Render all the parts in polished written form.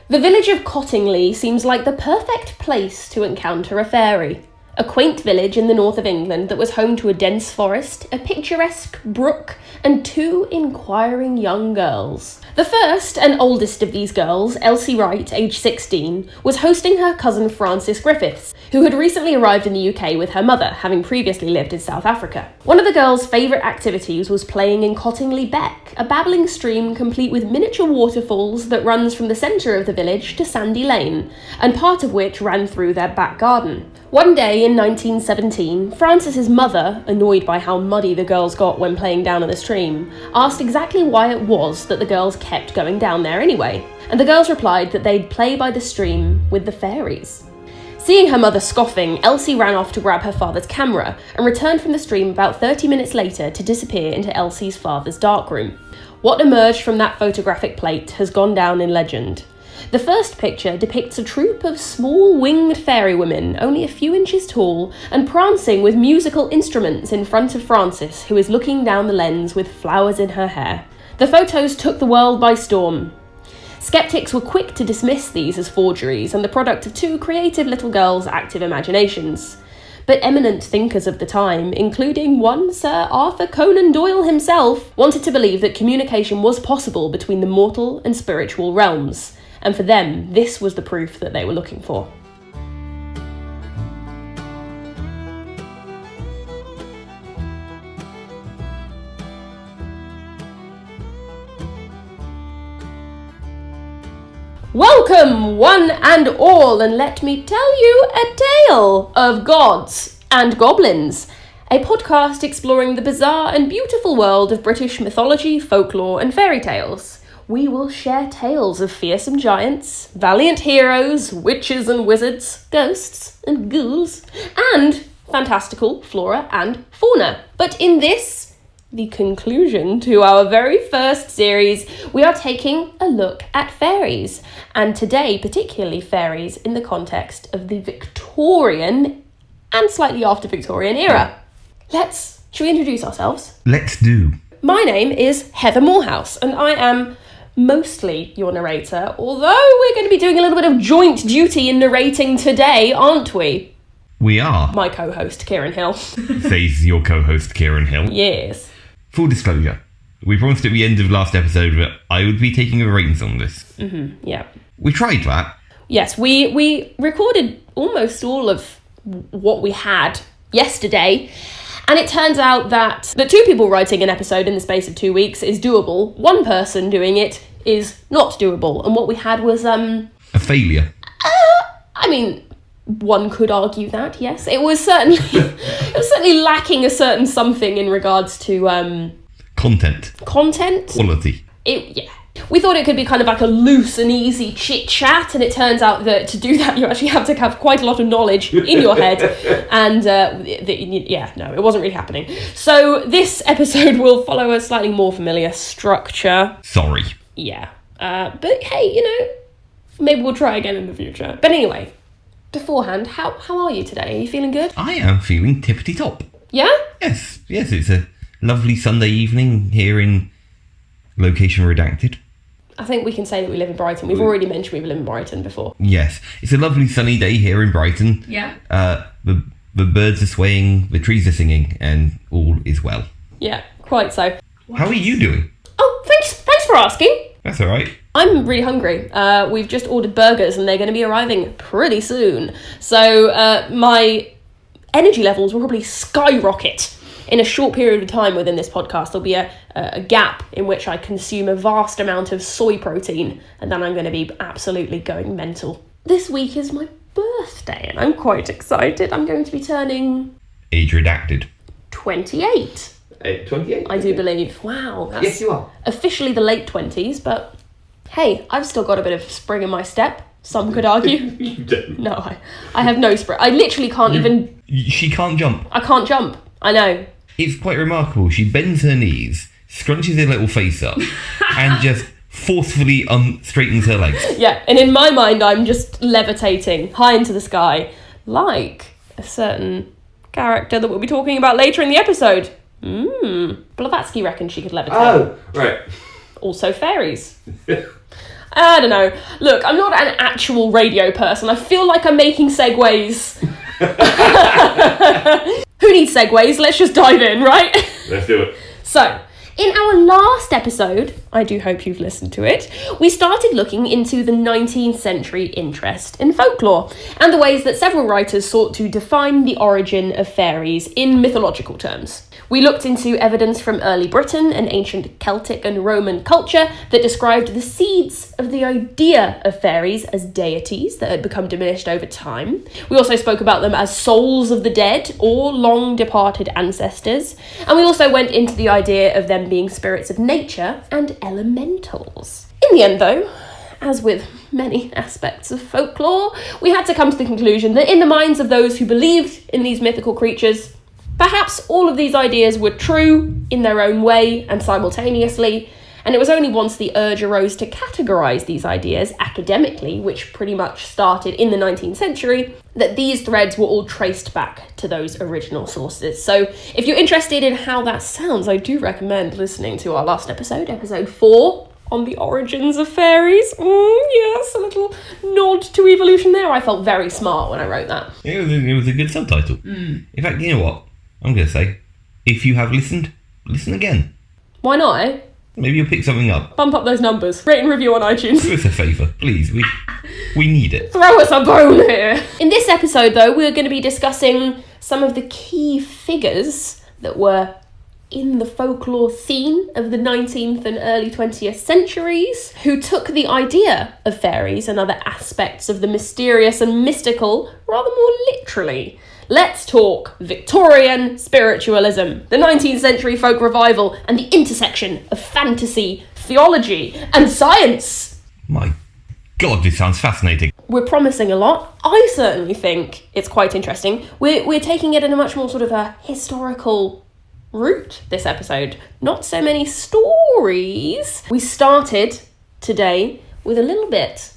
The village of Cottingley seems like the perfect place to encounter a fairy. A quaint village in the north of England that was home to a dense forest, a picturesque brook, and 2 inquiring young girls. The first and oldest of these girls, Elsie Wright, aged 16, was hosting her cousin Frances Griffiths, who had recently arrived in the UK with her mother, having previously lived in South Africa. One of the girls' favourite activities was playing in Cottingley Beck, a babbling stream complete with miniature waterfalls that runs from the centre of the village to Sandy Lane, and part of which ran through their back garden. One day in 1917, Frances's mother, annoyed by how muddy the girls got when playing down in the stream, asked exactly why it was that the girls kept going down there anyway, and the girls replied that they'd play by the stream with the fairies. Seeing her mother scoffing, Elsie ran off to grab her father's camera and returned from the stream about 30 minutes later to disappear into Elsie's father's darkroom. What emerged from that photographic plate has gone down in legend. The first picture depicts a troupe of small winged fairy women, only a few inches tall, and prancing with musical instruments in front of Frances, who is looking down the lens with flowers in her hair. The photos took the world by storm. Skeptics were quick to dismiss these as forgeries and the product of 2 creative little girls' active imaginations. But eminent thinkers of the time, including one Sir Arthur Conan Doyle himself, wanted to believe that communication was possible between the mortal and spiritual realms. And for them, this was the proof that they were looking for. Welcome, one and all, and let me tell you a tale of gods and goblins, a podcast exploring the bizarre and beautiful world of British mythology, folklore, and fairy tales. We will share tales of fearsome giants, valiant heroes, witches and wizards, ghosts and ghouls, and fantastical flora and fauna. But in this, the conclusion to our very first series, we are taking a look at fairies, and today particularly fairies in the context of the Victorian and slightly after Victorian era. Should we introduce ourselves? Let's do. My name is Heather Morehouse, and I am mostly your narrator, although we're going to be doing a little bit of joint duty in narrating today, aren't we? We are. My co-host, Kieran Hill. Says your co-host, Kieran Hill. Yes. Full disclosure, we promised at the end of last episode that I would be taking a ratings on this. Mm-hmm, yeah. We tried that. Yes, we recorded almost all of what we had yesterday, and it turns out that the 2 people writing an episode in the space of 2 weeks is doable. 1 person doing it is not doable. And what we had was a failure. I mean, one could argue that, yes. It was certainly lacking a certain something in regards to Content. Quality. Yeah. We thought it could be kind of like a loose and easy chit-chat, and it turns out that to do that you actually have to have quite a lot of knowledge in your head, and it wasn't really happening. So this episode will follow a slightly more familiar structure. Sorry. Yeah. But hey, maybe we'll try again in the future. But anyway, beforehand, how are you today? Are you feeling good? I am feeling tippity-top. Yeah? Yes, it's a lovely Sunday evening here in location redacted. I think we can say that we live in Brighton. We've already mentioned we live in Brighton before. Yes, it's a lovely sunny day here in Brighton. Yeah. The birds are swaying, the trees are singing, and all is well. Yeah, quite so. How are you doing? Oh, thanks for asking. That's all right. I'm really hungry. We've just ordered burgers and they're going to be arriving pretty soon. So my energy levels will probably skyrocket in a short period of time within this podcast. There'll be a gap in which I consume a vast amount of soy protein, and then I'm going to be absolutely going mental. This week is my birthday, and I'm quite excited. I'm going to be turning... Age redacted. 28. 28? I do believe. Wow. That's yes, you are. Officially the late 20s, but hey, I've still got a bit of spring in my step. Some could argue. You don't. No, I have no spring. I literally can't even... She can't jump. I can't jump. I know. It's quite remarkable. She bends her knees, scrunches her little face up, and just forcefully straightens her legs. Yeah, and in my mind, I'm just levitating high into the sky, like a certain character that we'll be talking about later in the episode. Blavatsky reckoned she could levitate. Oh, right. Also fairies. I don't know. Look, I'm not an actual radio person. I feel like I'm making segues. Who needs segues? Let's just dive in, right? Let's do it. So, in our last episode, I do hope you've listened to it, we started looking into the 19th century interest in folklore and the ways that several writers sought to define the origin of fairies in mythological terms. We looked into evidence from early Britain and ancient Celtic and Roman culture that described the seeds of the idea of fairies as deities that had become diminished over time. We also spoke about them as souls of the dead or long departed ancestors. And we also went into the idea of them being spirits of nature and elementals. In the end, though, as with many aspects of folklore, we had to come to the conclusion that in the minds of those who believed in these mythical creatures, perhaps all of these ideas were true in their own way and simultaneously, and it was only once the urge arose to categorise these ideas academically, which pretty much started in the 19th century, that these threads were all traced back to those original sources. So if you're interested in how that sounds, I do recommend listening to our last episode, episode 4, on the origins of fairies. Yes, a little nod to evolution there. I felt very smart when I wrote that. It was a good subtitle. In fact, you know what? I'm going to say, if you have listened, listen again. Why not, eh? Maybe you'll pick something up. Bump up those numbers. Rate and review on iTunes. Do us a favour, please. We need it. Throw us a bone here. In this episode, though, we're going to be discussing some of the key figures that were in the folklore scene of the 19th and early 20th centuries, who took the idea of fairies and other aspects of the mysterious and mystical rather more literally. Let's talk Victorian spiritualism, the 19th century folk revival, and the intersection of fantasy, theology, and science. My God, this sounds fascinating. We're promising a lot. I certainly think it's quite interesting. We're taking it in a much more sort of a historical route this episode. Not so many stories. We started today with a little bit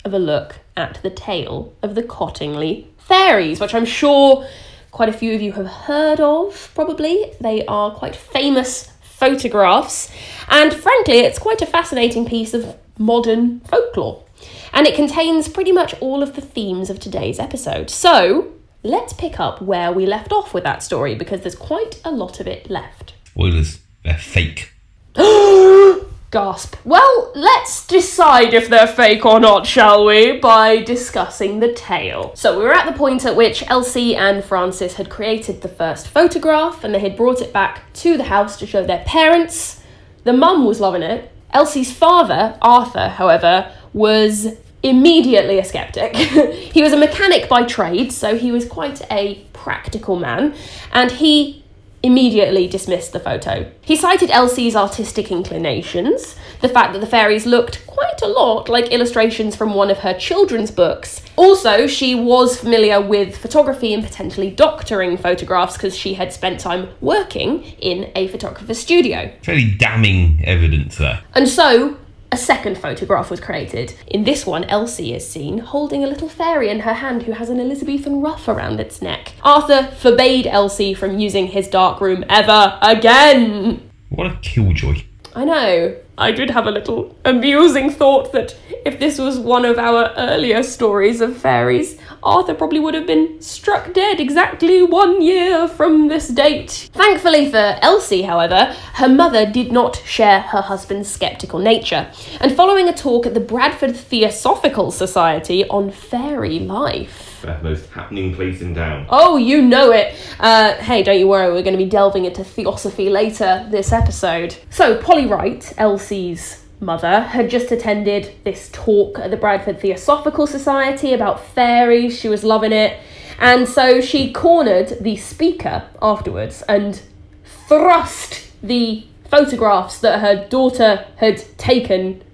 of a look at the tale of the Cottingley Fairies, which I'm sure quite a few of you have heard of, probably. They are quite famous photographs, and frankly, it's quite a fascinating piece of modern folklore. And it contains pretty much all of the themes of today's episode. So, let's pick up where we left off with that story, because there's quite a lot of it left. Spoilers, they're fake. Gasp. Well, let's decide if they're fake or not, shall we, by discussing the tale. So we were at the point at which Elsie and Francis had created the first photograph, and they had brought it back to the house to show their parents. The mum was loving it. Elsie's father, Arthur, however, was immediately a skeptic. He was a mechanic by trade, so he was quite a practical man, and he immediately dismissed the photo. He cited Elsie's artistic inclinations, the fact that the fairies looked quite a lot like illustrations from one of her children's books. Also, she was familiar with photography and potentially doctoring photographs because she had spent time working in a photographer's studio. Fairly damning evidence there. And so, a second photograph was created. In this one, Elsie is seen holding a little fairy in her hand who has an Elizabethan ruff around its neck. Arthur forbade Elsie from using his darkroom ever again. What a killjoy. I know. I did have a little amusing thought that if this was one of our earlier stories of fairies, Arthur probably would have been struck dead exactly 1 year from this date. Thankfully for Elsie, however, her mother did not share her husband's sceptical nature, and following a talk at the Bradford Theosophical Society on fairy life. The most happening place in town. Oh, you know it. Hey, don't you worry, we're going to be delving into Theosophy later this episode. So, Polly Wright, Elsie's mother, had just attended this talk at the Bradford Theosophical Society about fairies. She was loving it. And so she cornered the speaker afterwards and thrust the photographs that her daughter had taken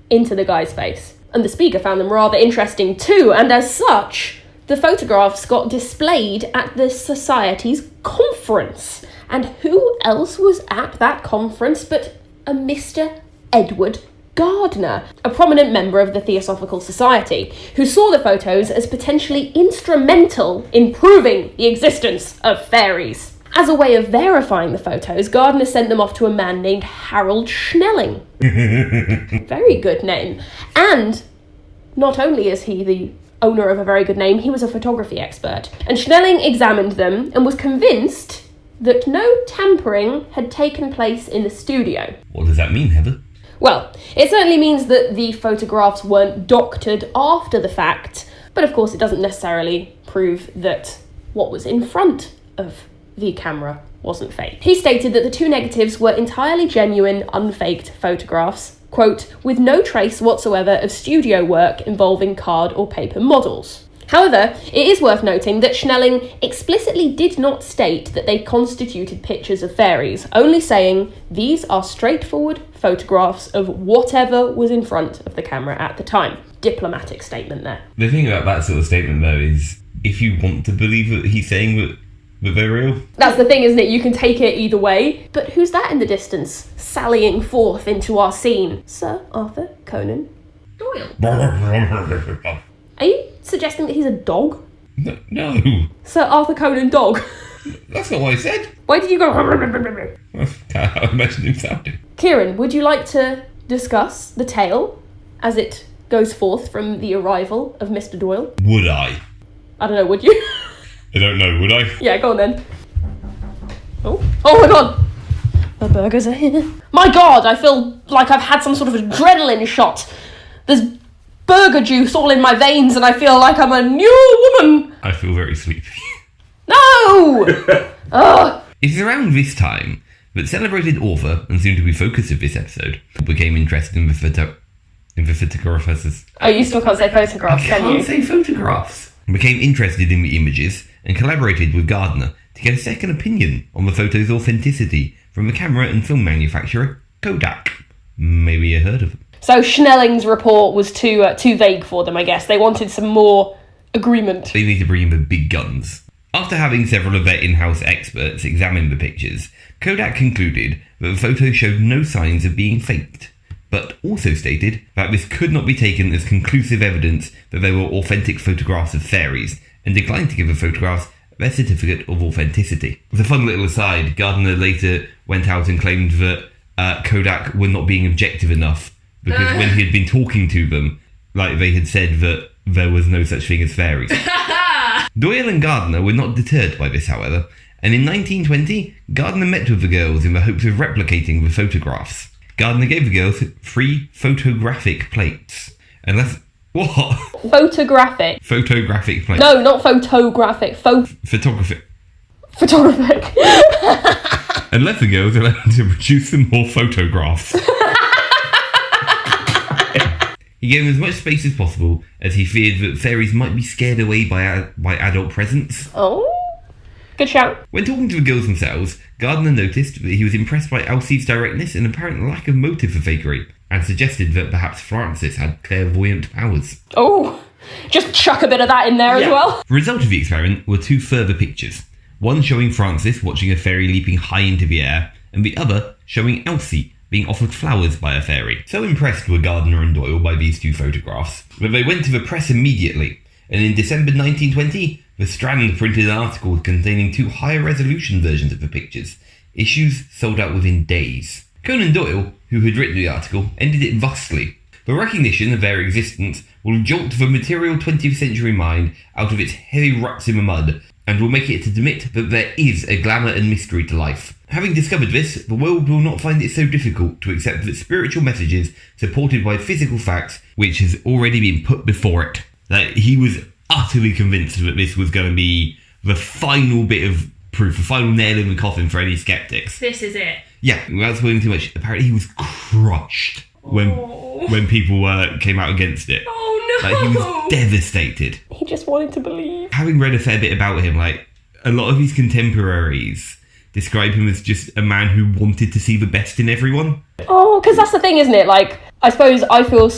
into the guy's face. And the speaker found them rather interesting too, and as such, the photographs got displayed at the Society's conference. And who else was at that conference but a Mr. Edward Gardner, a prominent member of the Theosophical Society, who saw the photos as potentially instrumental in proving the existence of fairies. As a way of verifying the photos, Gardner sent them off to a man named Harold Schnelling. Very good name. And not only is he the owner of a very good name, he was a photography expert. And Schnelling examined them and was convinced that no tampering had taken place in the studio. What does that mean, Heather? Well, it certainly means that the photographs weren't doctored after the fact, but of course it doesn't necessarily prove that what was in front of the camera wasn't faked. He stated that the two negatives were entirely genuine, unfaked photographs, quote, with no trace whatsoever of studio work involving card or paper models. However, it is worth noting that Schnelling explicitly did not state that they constituted pictures of fairies, only saying these are straightforward photographs of whatever was in front of the camera at the time. Diplomatic statement there. The thing about that sort of statement, though, is if you want to believe that he's saying that they're real. That's the thing, isn't it? You can take it either way. But who's that in the distance, sallying forth into our scene? Sir Arthur Conan Doyle. Are you suggesting that he's a dog? No. Sir Arthur Conan Dog? That's not what I said. Why did you go... That's how I imagined him sounding. Kieran, would you like to discuss the tale as it goes forth from the arrival of Mr. Doyle? Would I? I don't know, would you? I don't know, would I? Yeah, go on then. Oh my god! The burgers are here. My god, I feel like I've had some sort of adrenaline shot. There's burger juice all in my veins and I feel like I'm a new woman. I feel very sleepy. No! Ugh. It is around this time that celebrated author and soon-to-be focus of this episode became interested in the photographs. Oh, you still can't say photographs, can you? I can't say photographs. Became interested in the images and collaborated with Gardner to get a second opinion on the photo's authenticity from the camera and film manufacturer Kodak. Maybe you heard of them. So Schnelling's report was too vague for them, I guess. They wanted some more agreement. They need to bring in the big guns. After having several of their in-house experts examine the pictures, Kodak concluded that the photos showed no signs of being faked, but also stated that this could not be taken as conclusive evidence that they were authentic photographs of fairies, and declined to give the photographs their certificate of authenticity. As a fun little aside, Gardner later went out and claimed that Kodak were not being objective enough, because when he had been talking to them, they had said that there was no such thing as fairies. Doyle and Gardner were not deterred by this, however, and in 1920, Gardner met with the girls in the hopes of replicating the photographs. Gardner gave the girls 3 photographic plates. What? Photographic. Photographic plates. No, not photographic. Photographic. Photographic. And left the girls allowed to produce some more photographs. He gave them as much space as possible, as he feared that fairies might be scared away by adult presence. Oh, good shout. When talking to the girls themselves, Gardner noticed that he was impressed by Elsie's directness and apparent lack of motive for fakery, and suggested that perhaps Frances had clairvoyant powers. Oh, just chuck a bit of that in there as well. The result of the experiment were 2 further pictures, one showing Frances watching a fairy leaping high into the air, and the other showing Elsie being offered flowers by a fairy. So impressed were Gardner and Doyle by these 2 photographs that they went to the press immediately, and in December 1920, the Strand printed an article containing 2 higher resolution versions of the pictures. Issues sold out within days. Conan Doyle, who had written the article, ended it thusly: the recognition of their existence will jolt the material 20th century mind out of its heavy ruts in the mud, and will make it admit that there is a glamour and mystery to life. Having discovered this, the world will not find it so difficult to accept that spiritual messages supported by physical facts which has already been put before it. He was utterly convinced that this was going to be the final bit of proof, the final nail in the coffin for any skeptics. This is it. Yeah, without spoiling too much, apparently he was crushed when people came out against it. Oh no! He was devastated. He just wanted to believe. Having read a fair bit about him, a lot of his contemporaries describe him as just a man who wanted to see the best in everyone. Oh, because that's the thing, isn't it? I suppose I feel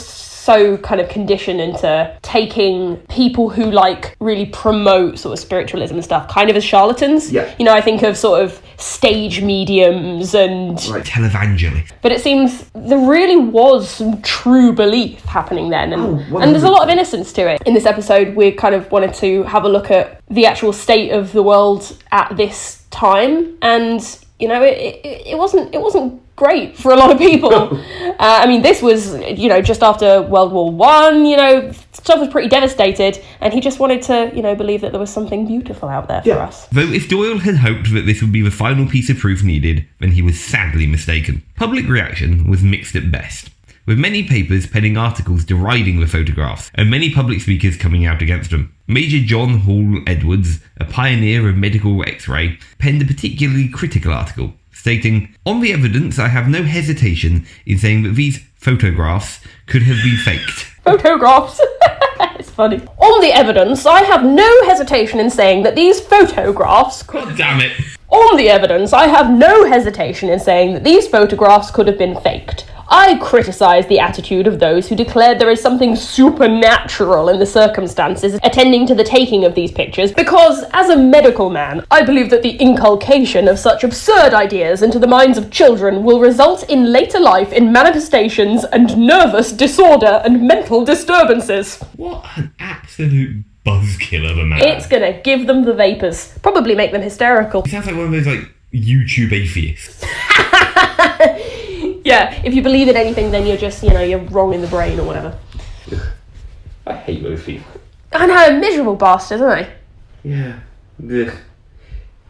so kind of conditioned into taking people who like really promote sort of spiritualism and stuff kind of as charlatans. Yeah. You know, I think of sort of stage mediums and televangelists. but it seems there really was some true belief happening then, and there's a lot of innocence to it. In this episode, we kind of wanted to have a look at the actual state of the world at this time, and you know, it wasn't great for a lot of people. I mean, this was, you know, just after World War One. You know, stuff was pretty devastated, and he just wanted to, you know, believe that there was something beautiful out there for us. Though if Doyle had hoped that this would be the final piece of proof needed, then he was sadly mistaken. Public reaction was mixed at best, with many papers penning articles deriding the photographs, and many public speakers coming out against them. Major John Hall Edwards, a pioneer of medical X-ray, penned a particularly critical article, stating, "On the evidence, I have no hesitation in saying that these photographs could have been faked." Photographs. It's funny. On the evidence, I have no hesitation in saying that these photographs could... God damn it. On the evidence, I have no hesitation in saying that these photographs could have been faked. I criticise the attitude of those who declared there is something supernatural in the circumstances attending to the taking of these pictures, because, as a medical man, I believe that the inculcation of such absurd ideas into the minds of children will result in later life in manifestations and nervous disorder and mental disturbances. What an absolute buzzkill of a man. It's gonna give them the vapours. Probably make them hysterical. He sounds like one of those, like, YouTube atheists. Yeah, if you believe in anything, then you're just, you know, you're wrong in the brain or whatever. I hate those people. I know, miserable bastards, aren't they? Yeah. Ugh.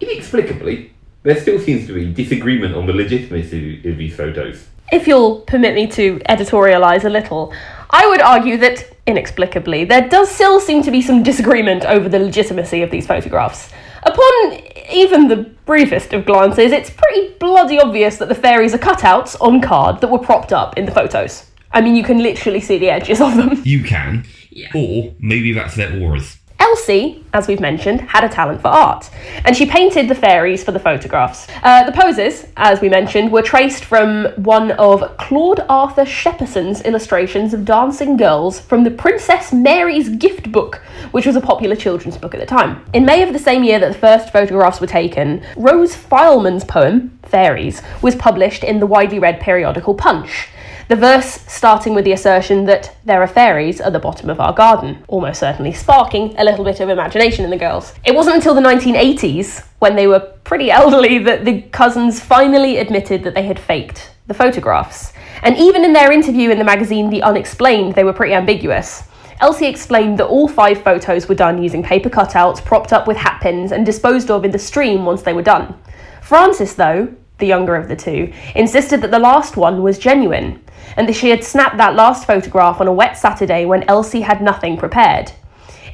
Inexplicably, there still seems to be disagreement on the legitimacy of these photos. If you'll permit me to editorialise a little, I would argue that, inexplicably, there does still seem to be some disagreement over the legitimacy of these photographs. Upon even the briefest of glances, it's pretty bloody obvious that the fairies are cutouts on card that were propped up in the photos. I mean, you can literally see the edges of them. You can. Yeah. Or maybe that's their auras. Elsie, as we've mentioned, had a talent for art, and she painted the fairies for the photographs. The poses, as we mentioned, were traced from one of Claude Arthur Shepperson's illustrations of dancing girls from the Princess Mary's Gift Book, which was a popular children's book at the time. In May of the same year that the first photographs were taken, Rose Fileman's poem, Fairies, was published in the widely read periodical Punch. The verse starting with the assertion that there are fairies at the bottom of our garden, almost certainly sparking a little bit of imagination in the girls. It wasn't until the 1980s, when they were pretty elderly, that the cousins finally admitted that they had faked the photographs. And even in their interview in the magazine The Unexplained, they were pretty ambiguous. Elsie explained that all 5 photos were done using paper cutouts propped up with hat pins and disposed of in the stream once they were done. Frances, though, the younger of the two, insisted that the last one was genuine, and that she had snapped that last photograph on a wet Saturday when Elsie had nothing prepared.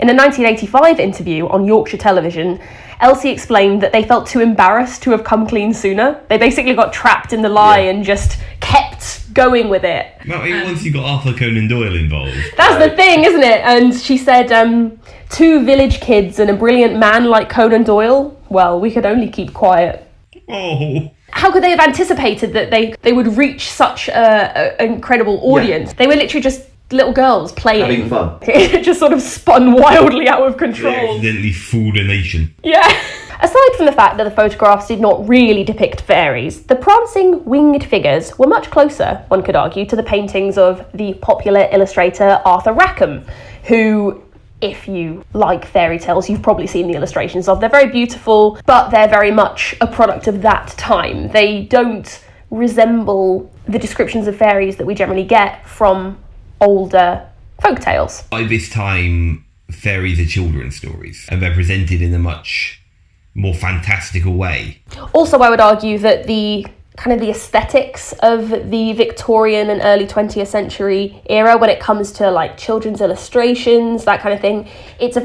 In a 1985 interview on Yorkshire television, Elsie explained that they felt too embarrassed to have come clean sooner. They basically got trapped in the lie and just kept going with it. Well, once you got Arthur Conan Doyle involved. That's the thing, isn't it? And she said, 2 village kids and a brilliant man like Conan Doyle, well, we could only keep quiet. Oh. How could they have anticipated that they would reach such an incredible audience? Yeah. They were literally just little girls playing. Having fun. It just sort of spun wildly out of control. They accidentally fooled a nation. Yeah. Aside from the fact that the photographs did not really depict fairies, the prancing winged figures were much closer, one could argue, to the paintings of the popular illustrator Arthur Rackham, who, if you like fairy tales, you've probably seen the illustrations of. They're very beautiful, but they're very much a product of that time. They don't resemble the descriptions of fairies that we generally get from older folk tales. By this time, fairies are children's stories, and they're presented in a much more fantastical way. Also, I would argue that the kind of the aesthetics of the Victorian and early 20th century era, when it comes to like children's illustrations, that kind of thing, it's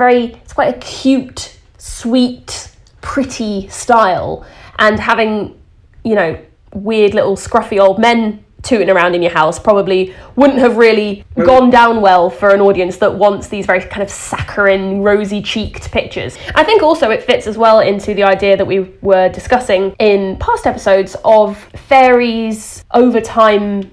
quite a cute, sweet, pretty style. And having, you know, weird little scruffy old men tooting around in your house probably wouldn't have really gone down well for an audience that wants these very kind of saccharine, rosy-cheeked pictures. I think also it fits as well into the idea that we were discussing in past episodes of fairies over time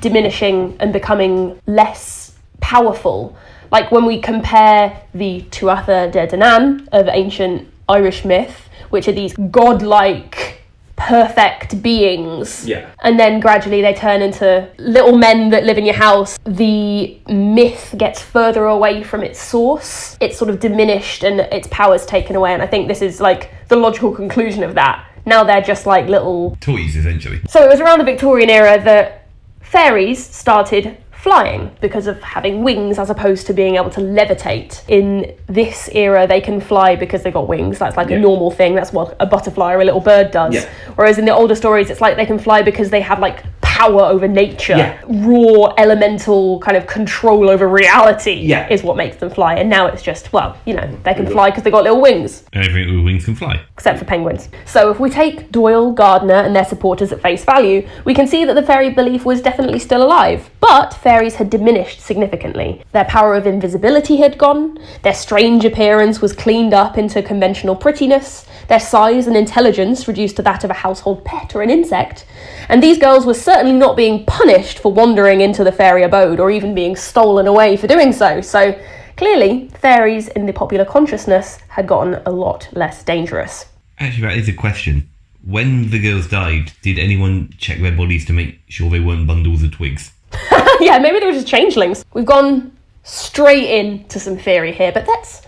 diminishing and becoming less powerful. Like when we compare the Tuatha De Danann of ancient Irish myth, which are these godlike, perfect beings. Yeah. And then gradually they turn into little men that live in your house. The myth gets further away from its source. It's sort of diminished and its power's taken away. And I think this is like the logical conclusion of that. Now they're just like little Toys, essentially. So it was around the Victorian era that fairies started flying because of having wings as opposed to being able to levitate. In this era, they can fly because they got wings. That's like a normal thing. That's what a butterfly or a little bird does. Yeah. Whereas in the older stories, it's like they can fly because they have like power over nature. Raw, elemental kind of control over reality is what makes them fly. And now it's just, well, you know, they can fly because they got little wings. Everything with wings can fly. Except for penguins. So if we take Doyle, Gardner and their supporters at face value, we can see that the fairy belief was definitely still alive. But fairies had diminished significantly. Their power of invisibility had gone, their strange appearance was cleaned up into conventional prettiness, their size and intelligence reduced to that of a household pet or an insect, and these girls were certainly not being punished for wandering into the fairy abode or even being stolen away for doing so. So clearly, fairies in the popular consciousness had gotten a lot less dangerous. Actually, that is a question. When the girls died, did anyone check their bodies to make sure they weren't bundles of twigs? Yeah, maybe they were just changelings. We've gone straight into some theory here, but let's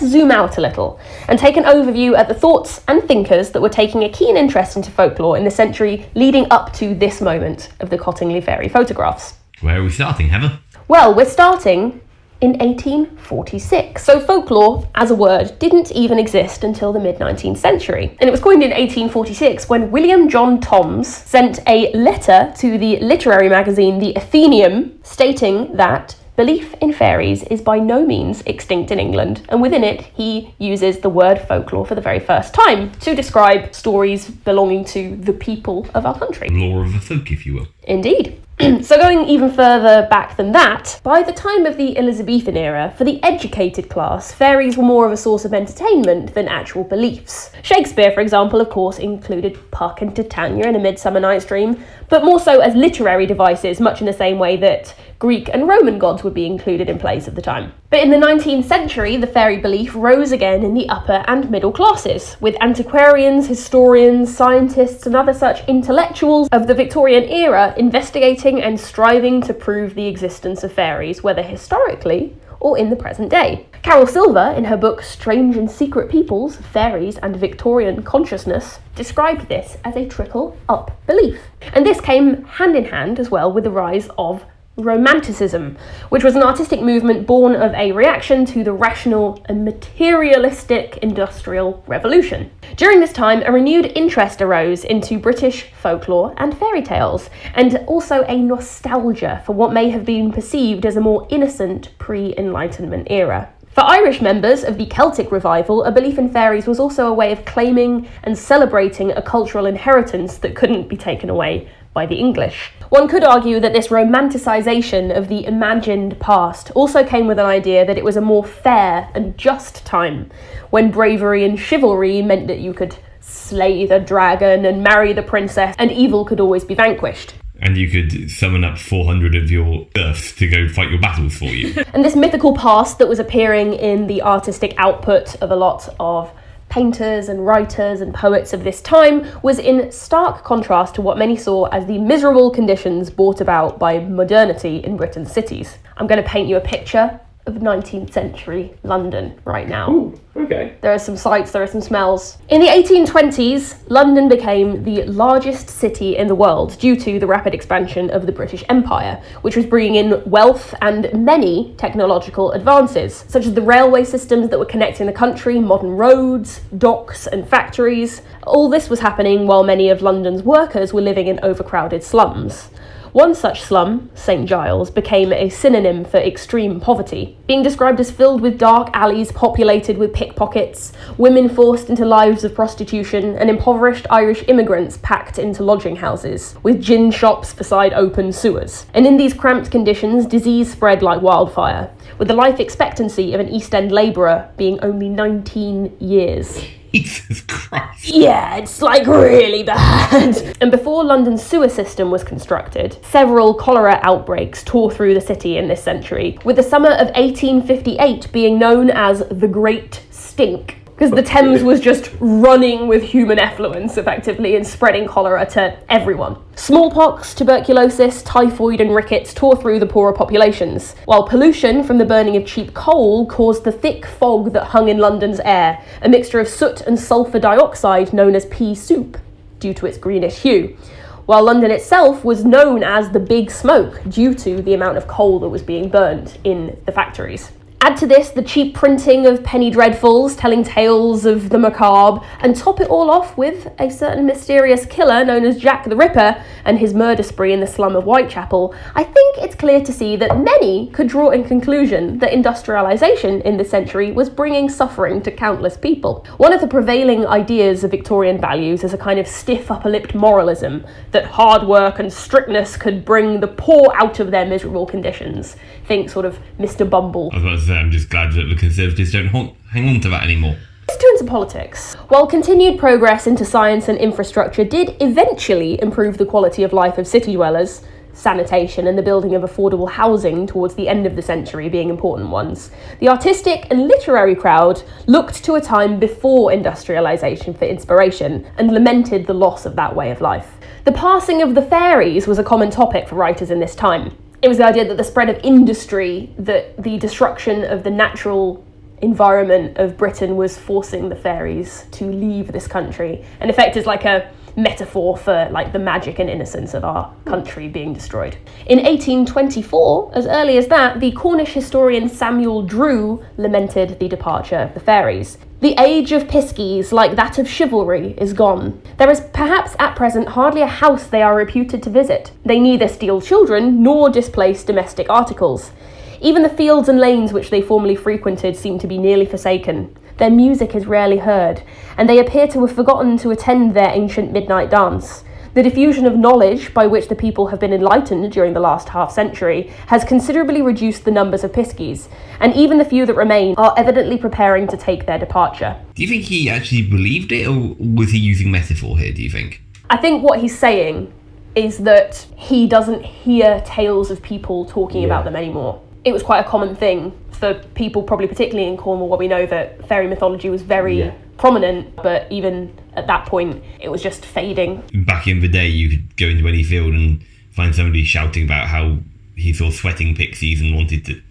zoom out a little and take an overview at the thoughts and thinkers that were taking a keen interest into folklore in the century leading up to this moment of the Cottingley fairy photographs. Where are we starting, Heather? Well, we're starting in 1846. So folklore, as a word, didn't even exist until the mid-19th century. And it was coined in 1846 when William John Toms sent a letter to the literary magazine The Athenaeum stating that belief in fairies is by no means extinct in England, and within it he uses the word folklore for the very first time to describe stories belonging to the people of our country. Lore of the folk, if you will. Indeed. So going even further back than that, by the time of the Elizabethan era, for the educated class, fairies were more of a source of entertainment than actual beliefs. Shakespeare, for example, of course, included Puck and Titania in A Midsummer Night's Dream, but more so as literary devices, much in the same way that Greek and Roman gods would be included in plays of the time. But in the 19th century, the fairy belief rose again in the upper and middle classes, with antiquarians, historians, scientists and other such intellectuals of the Victorian era investigating and striving to prove the existence of fairies, whether historically or in the present day. Carole Silver, in her book Strange and Secret Peoples, Fairies and Victorian Consciousness, described this as a trickle-up belief. And this came hand in hand as well with the rise of Romanticism, which was an artistic movement born of a reaction to the rational and materialistic Industrial Revolution. During this time, a renewed interest arose into British folklore and fairy tales, and also a nostalgia for what may have been perceived as a more innocent pre-Enlightenment era. For Irish members of the Celtic revival, a belief in fairies was also a way of claiming and celebrating a cultural inheritance that couldn't be taken away by the English. One could argue that this romanticisation of the imagined past also came with an idea that it was a more fair and just time, when bravery and chivalry meant that you could slay the dragon and marry the princess, and evil could always be vanquished. And you could summon up 400 of your earths to go fight your battles for you. And this mythical past that was appearing in the artistic output of a lot of painters and writers and poets of this time was in stark contrast to what many saw as the miserable conditions brought about by modernity in Britain's cities. I'm going to paint you a picture of 19th century London right now. Ooh, okay. There are some sights, there are some smells. In the 1820s, London became the largest city in the world due to the rapid expansion of the British Empire, which was bringing in wealth and many technological advances, such as the railway systems that were connecting the country, modern roads, docks and factories. All this was happening while many of London's workers were living in overcrowded slums. One such slum, St. Giles, became a synonym for extreme poverty, being described as filled with dark alleys populated with pickpockets, women forced into lives of prostitution, and impoverished Irish immigrants packed into lodging houses, with gin shops beside open sewers. And in these cramped conditions, disease spread like wildfire, with the life expectancy of an East End labourer being only 19 years. Jesus Christ. Yeah, it's like really bad. And before London's sewer system was constructed, several cholera outbreaks tore through the city in this century, with the summer of 1858 being known as the Great Stink. Because the Thames was just running with human effluence, effectively, and spreading cholera to everyone. Smallpox, tuberculosis, typhoid and rickets tore through the poorer populations, while pollution from the burning of cheap coal caused the thick fog that hung in London's air, a mixture of soot and sulphur dioxide known as pea soup, due to its greenish hue, while London itself was known as the Big Smoke, due to the amount of coal that was being burned in the factories. Add to this the cheap printing of penny dreadfuls telling tales of the macabre, and top it all off with a certain mysterious killer known as Jack the Ripper and his murder spree in the slum of Whitechapel. I think it's clear to see that many could draw in conclusion that industrialisation in this century was bringing suffering to countless people. One of the prevailing ideas of Victorian values is a kind of stiff upper-lipped moralism, that hard work and strictness could bring the poor out of their miserable conditions. Think sort of Mr. Bumble. I was about to say, I'm just glad that the Conservatives don't hang on to that anymore. Let's turn to politics. While continued progress into science and infrastructure did eventually improve the quality of life of city dwellers, sanitation and the building of affordable housing towards the end of the century being important ones, the artistic and literary crowd looked to a time before industrialisation for inspiration and lamented the loss of that way of life. The passing of the fairies was a common topic for writers in this time. It was the idea that the spread of industry, that the destruction of the natural environment of Britain was forcing the fairies to leave this country. In effect, it's like a metaphor for like the magic and innocence of our country being destroyed. In 1824, as early as that, the Cornish historian Samuel Drew lamented the departure of the fairies. The age of piskies, like that of chivalry, is gone. There is perhaps at present hardly a house they are reputed to visit. They neither steal children nor displace domestic articles. Even the fields and lanes which they formerly frequented seem to be nearly forsaken. Their music is rarely heard, and they appear to have forgotten to attend their ancient midnight dance. The diffusion of knowledge by which the people have been enlightened during the last half-century has considerably reduced the numbers of piskies, and even the few that remain are evidently preparing to take their departure. Do you think he actually believed it, or was he using metaphor here, do you think? I think what he's saying is that he doesn't hear tales of people talking about them anymore. It was quite a common thing for people, probably particularly in Cornwall, where we know that fairy mythology was very prominent, but even at that point, it was just fading. Back in the day, you could go into any field and find somebody shouting about how he saw sweating pixies and wanted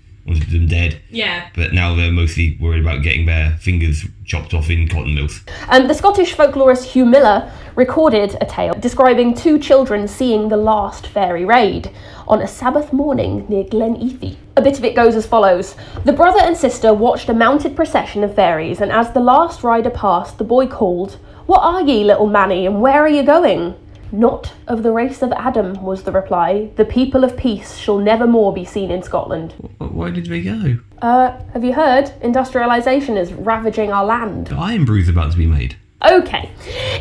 them dead. Yeah. But now they're mostly worried about getting their fingers chopped off in cotton mills. The Scottish folklorist Hugh Miller recorded a tale describing two children seeing the last fairy raid on a Sabbath morning near Glen Eithie. A bit of it goes as follows. The brother and sister watched a mounted procession of fairies, and as the last rider passed, the boy called, "What are ye, little Manny, and where are you going?" "Not of the race of Adam," was the reply. "The people of peace shall never more be seen in Scotland." Where did they go? Have you heard? Industrialisation is ravaging our land. The iron brew's about to be made. Okay.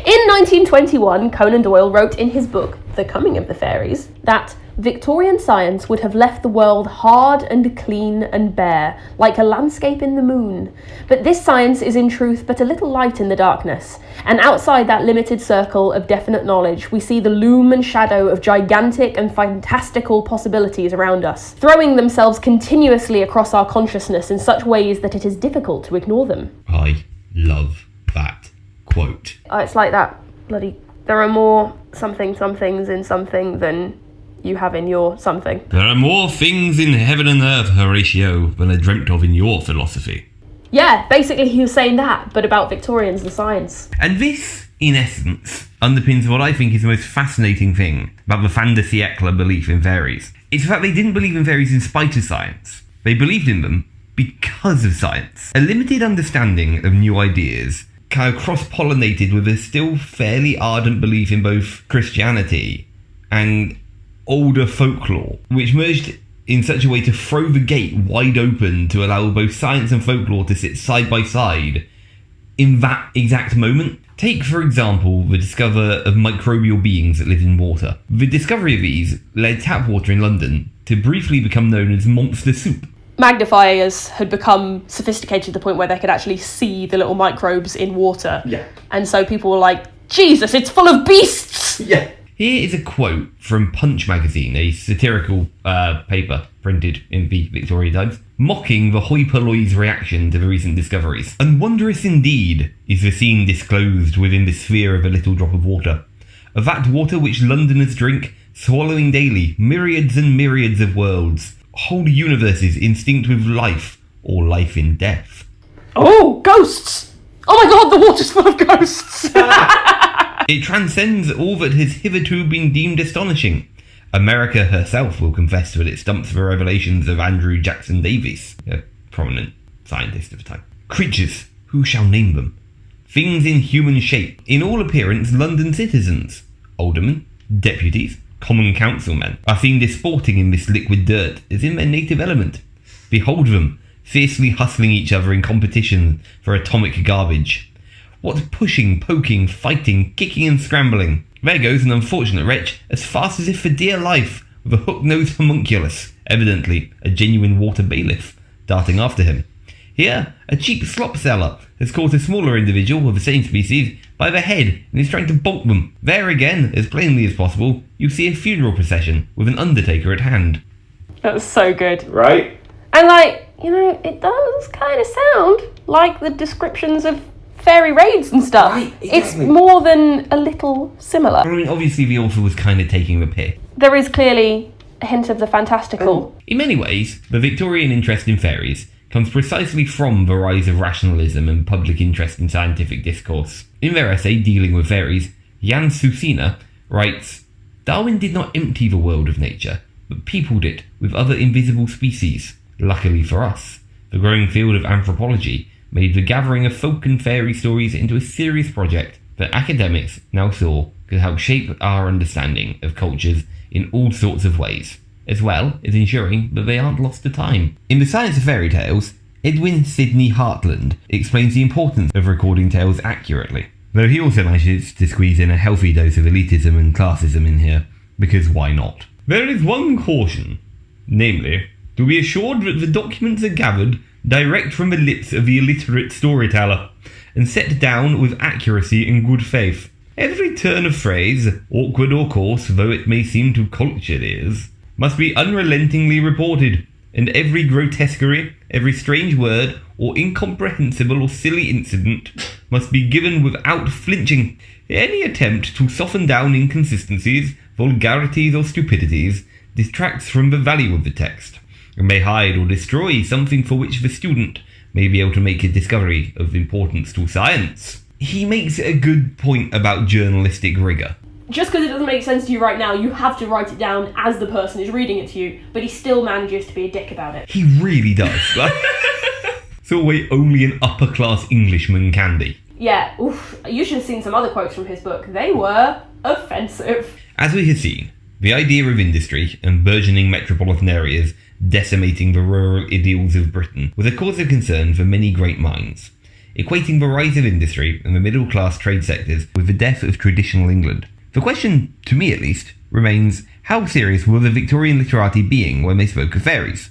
In 1921, Conan Doyle wrote in his book, The Coming of the Fairies, that Victorian science would have left the world hard and clean and bare, like a landscape in the moon. But this science is in truth but a little light in the darkness, and outside that limited circle of definite knowledge, we see the loom and shadow of gigantic and fantastical possibilities around us, throwing themselves continuously across our consciousness in such ways that it is difficult to ignore them. I love that quote. It's like that bloody... There are more somethings in something than you have in your something. There are more things in heaven and earth, Horatio, than are dreamt of in your philosophy. Yeah, basically he was saying that, but about Victorians and science. And this, in essence, underpins what I think is the most fascinating thing about the fin de siècle belief in fairies. It's the fact they didn't believe in fairies in spite of science. They believed in them because of science. A limited understanding of new ideas kind of cross-pollinated with a still fairly ardent belief in both Christianity and older folklore, which merged in such a way to throw the gate wide open to allow both science and folklore to sit side by side in that exact moment. Take, for example, the discovery of microbial beings that live in water. The discovery of these led tap water in London to briefly become known as monster soup. magnifiers had become sophisticated to the point where they could actually see the little microbes in water. Yeah. And so people were like, Jesus, it's full of beasts! Yeah. Here is a quote from Punch magazine, a satirical paper printed in the Victorian times, mocking the hoi polloi's reaction to the recent discoveries. And wondrous indeed is the scene disclosed within the sphere of a little drop of water. Of that water which Londoners drink, swallowing daily myriads and myriads of worlds, whole universes instinct with life, or life in death. Oh, ghosts! Oh my god, the water's full of ghosts! It transcends all that has hitherto been deemed astonishing. America herself will confess that it stumps the revelations of Andrew Jackson Davies, a prominent scientist of the time. Creatures, who shall name them? Things in human shape, in all appearance London citizens, aldermen, deputies, common councilmen, are seen disporting in this liquid dirt as in their native element. Behold them, fiercely hustling each other in competition for atomic garbage. What pushing, poking, fighting, kicking and scrambling. There goes an unfortunate wretch, as fast as if for dear life, with a hook-nosed homunculus, evidently a genuine water bailiff, darting after him. Here, a cheap slop seller has caught a smaller individual of the same species by the head and is trying to bolt them. There again, as plainly as possible, you see a funeral procession with an undertaker at hand. That's so good. Right? And it does kind of sound like the descriptions of fairy raids and stuff. Right, It's exactly. more than a little similar. I mean, obviously the author was kind of taking the piss. There is clearly a hint of the fantastical. In many ways, the Victorian interest in fairies comes precisely from the rise of rationalism and public interest in scientific discourse. In their essay dealing with fairies, Jan Susina writes, Darwin did not empty the world of nature, but peopled it with other invisible species. Luckily for us, the growing field of anthropology made the gathering of folk and fairy stories into a serious project that academics now saw could help shape our understanding of cultures in all sorts of ways, as well as ensuring that they aren't lost to time. In The Science of Fairy Tales, Edwin Sidney Hartland explains the importance of recording tales accurately, though he also manages to squeeze in a healthy dose of elitism and classism in here, because why not? There is one caution, namely, to be assured that the documents are gathered direct from the lips of the illiterate storyteller, and set down with accuracy and good faith. Every turn of phrase, awkward or coarse though it may seem to cultured ears, must be unrelentingly reported, and every grotesquerie, every strange word, or incomprehensible or silly incident must be given without flinching. Any attempt to soften down inconsistencies, vulgarities, or stupidities distracts from the value of the text, and may hide or destroy something for which the student may be able to make a discovery of importance to science. He makes a good point about journalistic rigour. Just because it doesn't make sense to you right now, you have to write it down as the person is reading it to you, but he still manages to be a dick about it. He really does. It's a way only an upper-class Englishman can be. Yeah, oof, you should have seen some other quotes from his book. They were offensive. As we have seen, the idea of industry and burgeoning metropolitan areas decimating the rural ideals of Britain was a cause of concern for many great minds, equating the rise of industry and the middle-class trade sectors with the death of traditional England. The question, to me at least, remains, how serious were the Victorian literati being when they spoke of fairies?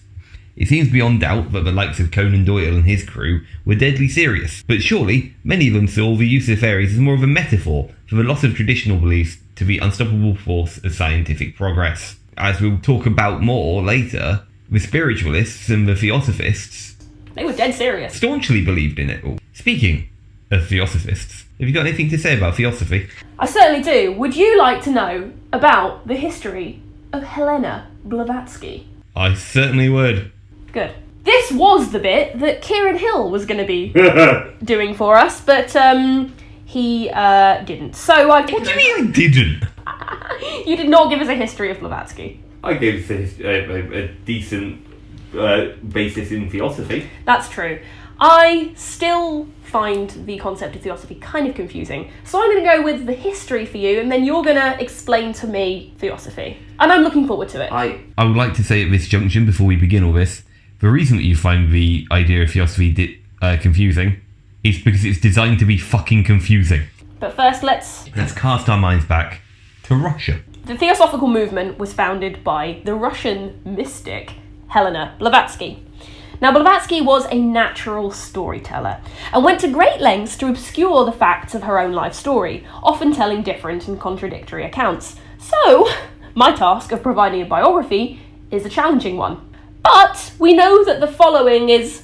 It seems beyond doubt that the likes of Conan Doyle and his crew were deadly serious, but surely many of them saw the use of fairies as more of a metaphor for the loss of traditional beliefs to the unstoppable force of scientific progress. As we'll talk about more later, the spiritualists and the theosophists, They were dead serious. staunchly believed in it all. Speaking of theosophists, have you got anything to say about theosophy? I certainly do. Would you like to know about the history of Helena Blavatsky? I certainly would. Good. This was the bit that Kieran Hill was going to be doing for us, but he didn't. So What do you mean I didn't? You did not give us a history of Blavatsky. I gave us a decent basis in theosophy. That's true. I still find the concept of theosophy kind of confusing, so I'm going to go with the history for you, and then you're going to explain to me theosophy. And I'm looking forward to it. I would like to say at this junction, before we begin all this, the reason that you find the idea of theosophy confusing is because it's designed to be fucking confusing. But first, let's cast our minds back to Russia. The Theosophical Movement was founded by the Russian mystic Helena Blavatsky. Now, Blavatsky was a natural storyteller and went to great lengths to obscure the facts of her own life story, often telling different and contradictory accounts. So, my task of providing a biography is a challenging one. But we know that the following is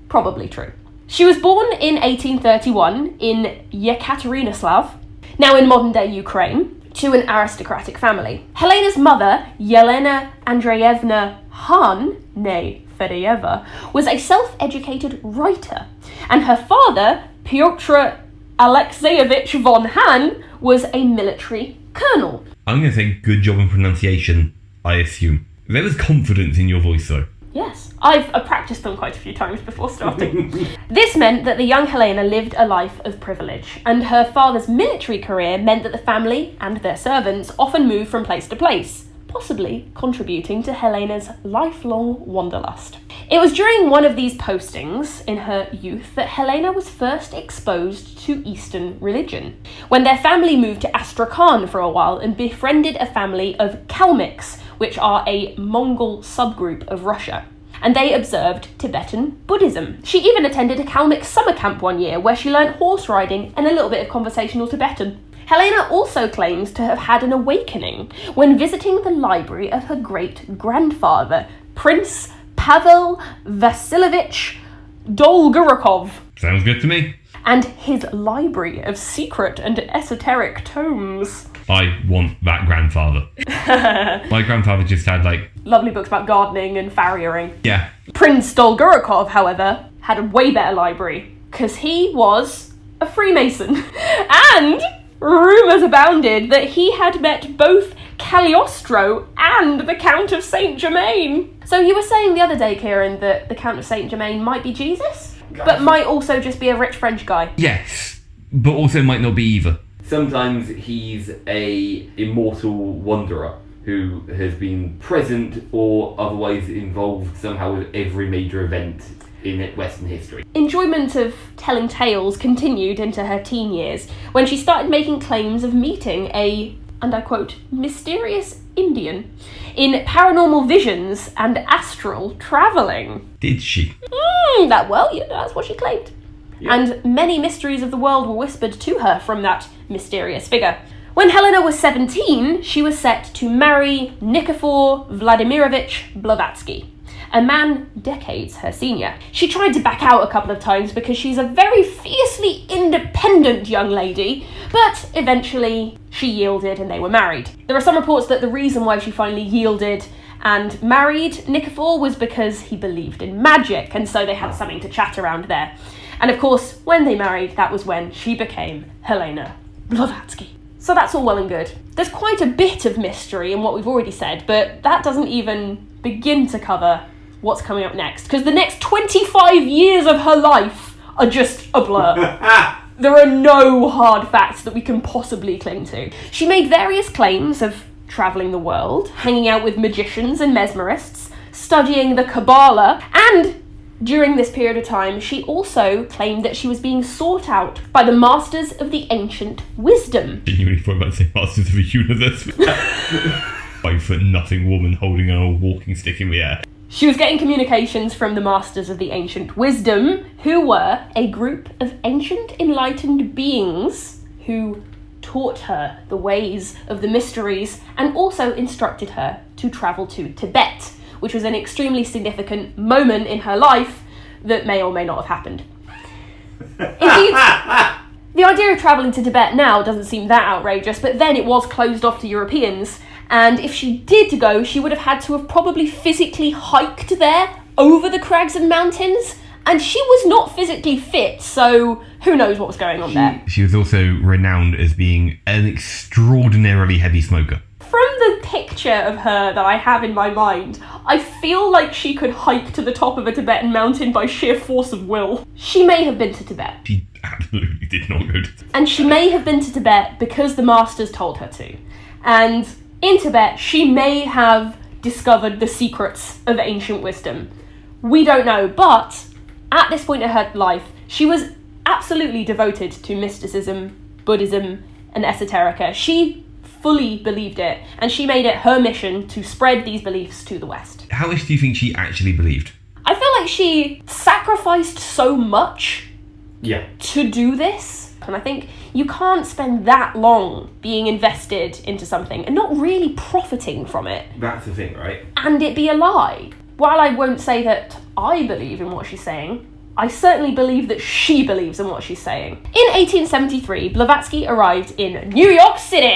probably true. She was born in 1831 in Yekaterinoslav, now in modern-day Ukraine, to an aristocratic family. Helena's mother, Yelena Andreevna Han, née Fedeyeva, was a self-educated writer, and her father, Pyotr Alexeyevich von Han, was a military colonel. I'm going to say good job in pronunciation, I assume. There was confidence in your voice, though. Yes, I've practiced them quite a few times before starting. This meant that the young Helena lived a life of privilege, and her father's military career meant that the family and their servants often moved from place to place, possibly contributing to Helena's lifelong wanderlust. It was during one of these postings in her youth that Helena was first exposed to Eastern religion, when their family moved to Astrakhan for a while and befriended a family of Kalmyks, which are a Mongol subgroup of Russia, and they observed Tibetan Buddhism. She even attended a Kalmyk summer camp one year where she learnt horse riding and a little bit of conversational Tibetan. Helena also claims to have had an awakening when visiting the library of her great-grandfather, Prince Pavel Vasilyevich Dolgorukov. Sounds good to me. And his library of secret and esoteric tomes. I want that grandfather. My grandfather just had, lovely books about gardening and farriering. Yeah. Prince Dolgorukov, however, had a way better library, because he was a Freemason. And rumours abounded that he had met both Cagliostro and the Count of Saint Germain. So you were saying the other day, Kieran, that the Count of Saint Germain might be Jesus, but might also just be a rich French guy. Yes, but also might not be either. Sometimes he's a immortal wanderer who has been present or otherwise involved somehow with every major event in Western history. Enjoyment of telling tales continued into her teen years, when she started making claims of meeting a, and I quote, mysterious Indian in paranormal visions and astral travelling. Did she? That's what she claimed. Yeah. And many mysteries of the world were whispered to her from that mysterious figure. When Helena was 17, she was set to marry Nikifor Vladimirovich Blavatsky, a man decades her senior. She tried to back out a couple of times because she's a very fiercely independent young lady, but eventually she yielded and they were married. There are some reports that the reason why she finally yielded and married Nikifor was because he believed in magic, and so they had something to chat around there. And of course, when they married, that was when she became Helena Blavatsky. So that's all well and good. There's quite a bit of mystery in what we've already said, but that doesn't even begin to cover what's coming up next, because the next 25 years of her life are just a blur. There are no hard facts that we can possibly cling to. She made various claims of travelling the world, hanging out with magicians and mesmerists, studying the Kabbalah, and during this period of time, she also claimed that she was being sought out by the Masters of the Ancient Wisdom. Genuinely thought about saying Masters of the Universe. 5'0" woman holding an old walking stick in the air. She was getting communications from the Masters of the Ancient Wisdom, who were a group of ancient enlightened beings who taught her the ways of the mysteries and also instructed her to travel to Tibet, which was an extremely significant moment in her life that may or may not have happened. Indeed, the idea of travelling to Tibet now doesn't seem that outrageous, but then it was closed off to Europeans, and if she did go, she would have had to have probably physically hiked there over the crags and mountains, and she was not physically fit, so who knows what was going on there. She was also renowned as being an extraordinarily heavy smoker. From the picture of her that I have in my mind, I feel like she could hike to the top of a Tibetan mountain by sheer force of will. She may have been to Tibet. She absolutely did not go to Tibet. And she may have been to Tibet because the Masters told her to. And in Tibet, she may have discovered the secrets of ancient wisdom. We don't know, but at this point in her life, she was absolutely devoted to mysticism, Buddhism, and esoterica. She fully believed it, and she made it her mission to spread these beliefs to the West. How much do you think she actually believed? I feel like she sacrificed so much Yeah. to do this. And I think you can't spend that long being invested into something and not really profiting from it. That's the thing, right? And it be a lie. While I won't say that I believe in what she's saying, I certainly believe that she believes in what she's saying. In 1873, Blavatsky arrived in New York City.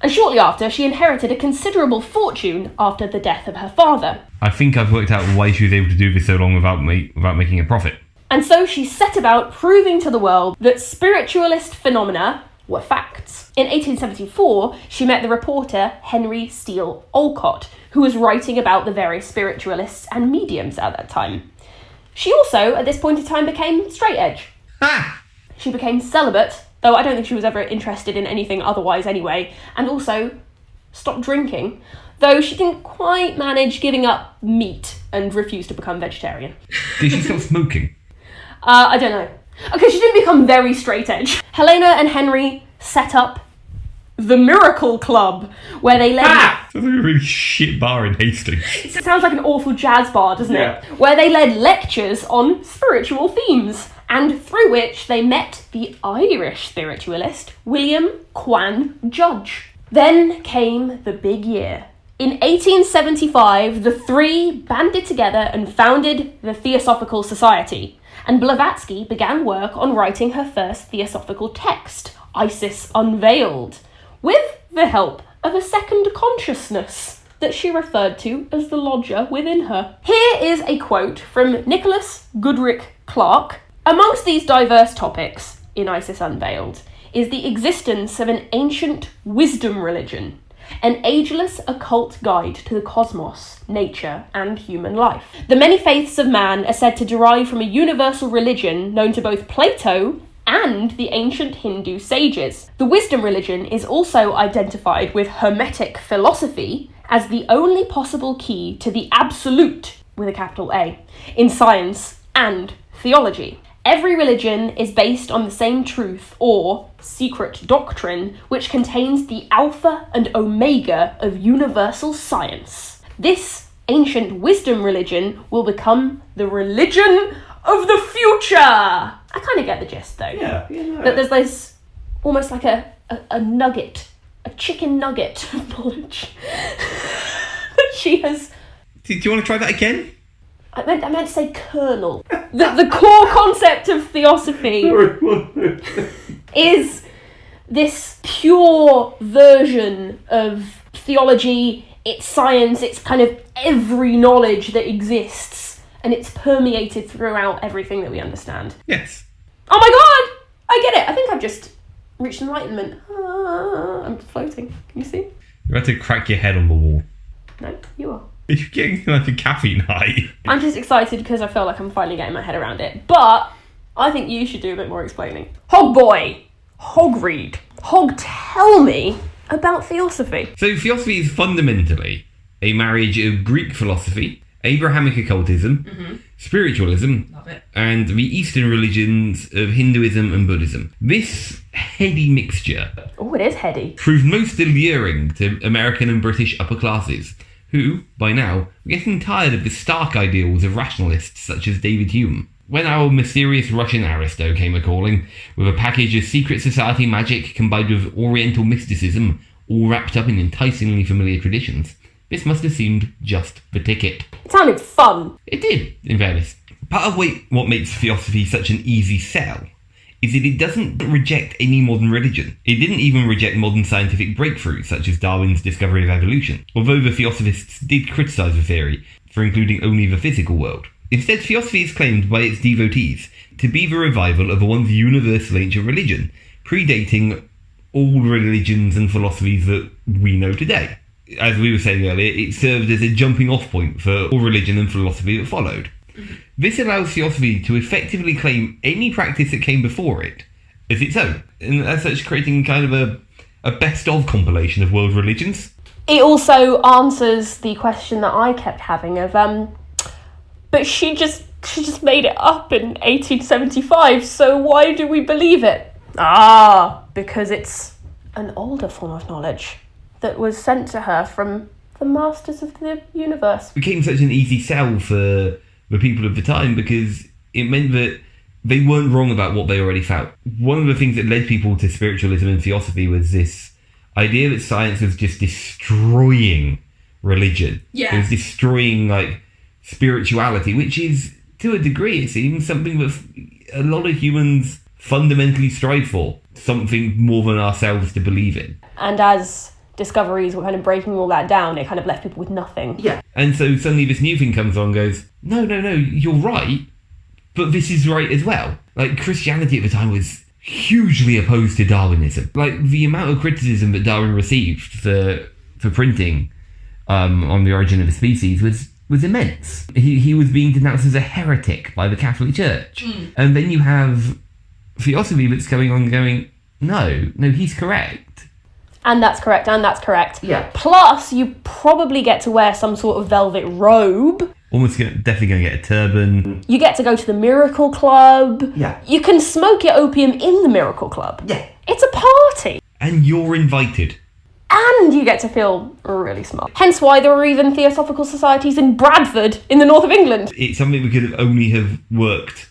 And shortly after, she inherited a considerable fortune after the death of her father. I think I've worked out why she was able to do this so long without making a profit. And so she set about proving to the world that spiritualist phenomena were facts. In 1874, she met the reporter Henry Steele Olcott, who was writing about the various spiritualists and mediums at that time. She also, at this point in time, became straight edge. Ah! She became celibate, though I don't think she was ever interested in anything otherwise anyway, and also stopped drinking, though she didn't quite manage giving up meat and refused to become vegetarian. Did she stop smoking? I don't know. Okay, she didn't become very straight edge. Helena and Henry set up the Miracle Club, where they led... Sounds like a really shit bar in Hastings. It sounds like an awful jazz bar, doesn't Yeah. it? Where they led lectures on spiritual themes, and through which they met the Irish spiritualist William Quan Judge. Then came the big year. In 1875, the three banded together and founded the Theosophical Society, and Blavatsky began work on writing her first theosophical text, Isis Unveiled, with the help of a second consciousness that she referred to as the lodger within her. Here is a quote from Nicholas Goodrich Clark. Amongst these diverse topics in Isis Unveiled is the existence of an ancient wisdom religion, an ageless occult guide to the cosmos, nature, and human life. The many faiths of man are said to derive from a universal religion known to both Plato and the ancient Hindu sages. The wisdom religion is also identified with Hermetic philosophy as the only possible key to the absolute, with a capital A, in science and theology. Every religion is based on the same truth or secret doctrine, which contains the alpha and omega of universal science. This ancient wisdom religion will become the religion of the future. I kind of get the gist, though. Yeah. That there's this almost like a nugget, a chicken nugget of knowledge that she has. Do you want to try that again? I meant to say kernel. The core concept of theosophy is this pure version of theology. It's science, it's kind of every knowledge that exists, and it's permeated throughout everything that we understand. Yes. Oh my god! I get it! I think I've just reached enlightenment. I'm floating. Can you see? You had to crack your head on the wall. No, you are. You're getting like a caffeine high. I'm just excited because I feel like I'm finally getting my head around it. But I think you should do a bit more explaining. Hog boy! Hog read. Hog tell me about theosophy. So theosophy is fundamentally a marriage of Greek philosophy, Abrahamic occultism, spiritualism, Love it. and the Eastern religions of Hinduism and Buddhism. This heady mixture Oh, it is heady. proved most alluring to American and British upper classes, who, by now, were getting tired of the stark ideals of rationalists such as David Hume. When our mysterious Russian aristo came a-calling, with a package of secret society magic combined with oriental mysticism, all wrapped up in enticingly familiar traditions, this must have seemed just the ticket. It sounded fun. It did, in fairness. Part of what makes theosophy such an easy sell is that it doesn't reject any modern religion. It didn't even reject modern scientific breakthroughs, such as Darwin's discovery of evolution, although the theosophists did criticise the theory for including only the physical world. Instead, theosophy is claimed by its devotees to be the revival of a once universal ancient religion, predating all religions and philosophies that we know today. As we were saying earlier, it served as a jumping-off point for all religion and philosophy that followed. This allows theosophy to effectively claim any practice that came before it as its own, and as such creating kind of a best-of compilation of world religions. It also answers the question that I kept having of, but she just made it up in 1875, so why do we believe it? Because it's an older form of knowledge that was sent to her from the masters of the universe. It became such an easy sell for the people of the time because it meant that they weren't wrong about what they already felt. One of the things that led people to spiritualism and theosophy was this idea that science was just destroying religion. Yeah. It was destroying, like, spirituality, which is, to a degree, it seems, something that a lot of humans fundamentally strive for. Something more than ourselves to believe in. And as discoveries were kind of breaking all that down, it kind of left people with nothing. Yeah. And so suddenly this new thing comes along and goes, no, you're right, but this is right as well. Like, Christianity at the time was hugely opposed to Darwinism. Like, the amount of criticism that Darwin received for printing on the origin of the species was immense. He was being denounced as a heretic by the Catholic Church. And then you have Theosophy that's going on going, no, he's correct. And that's correct. Yeah. Plus, you probably get to wear some sort of velvet robe. Definitely going to get a turban. You get to go to the Miracle Club. Yeah. You can smoke your opium in the Miracle Club. Yeah. It's a party. And you're invited. And you get to feel really smart. Hence why there were even theosophical societies in Bradford in the north of England. It's something we could only have worked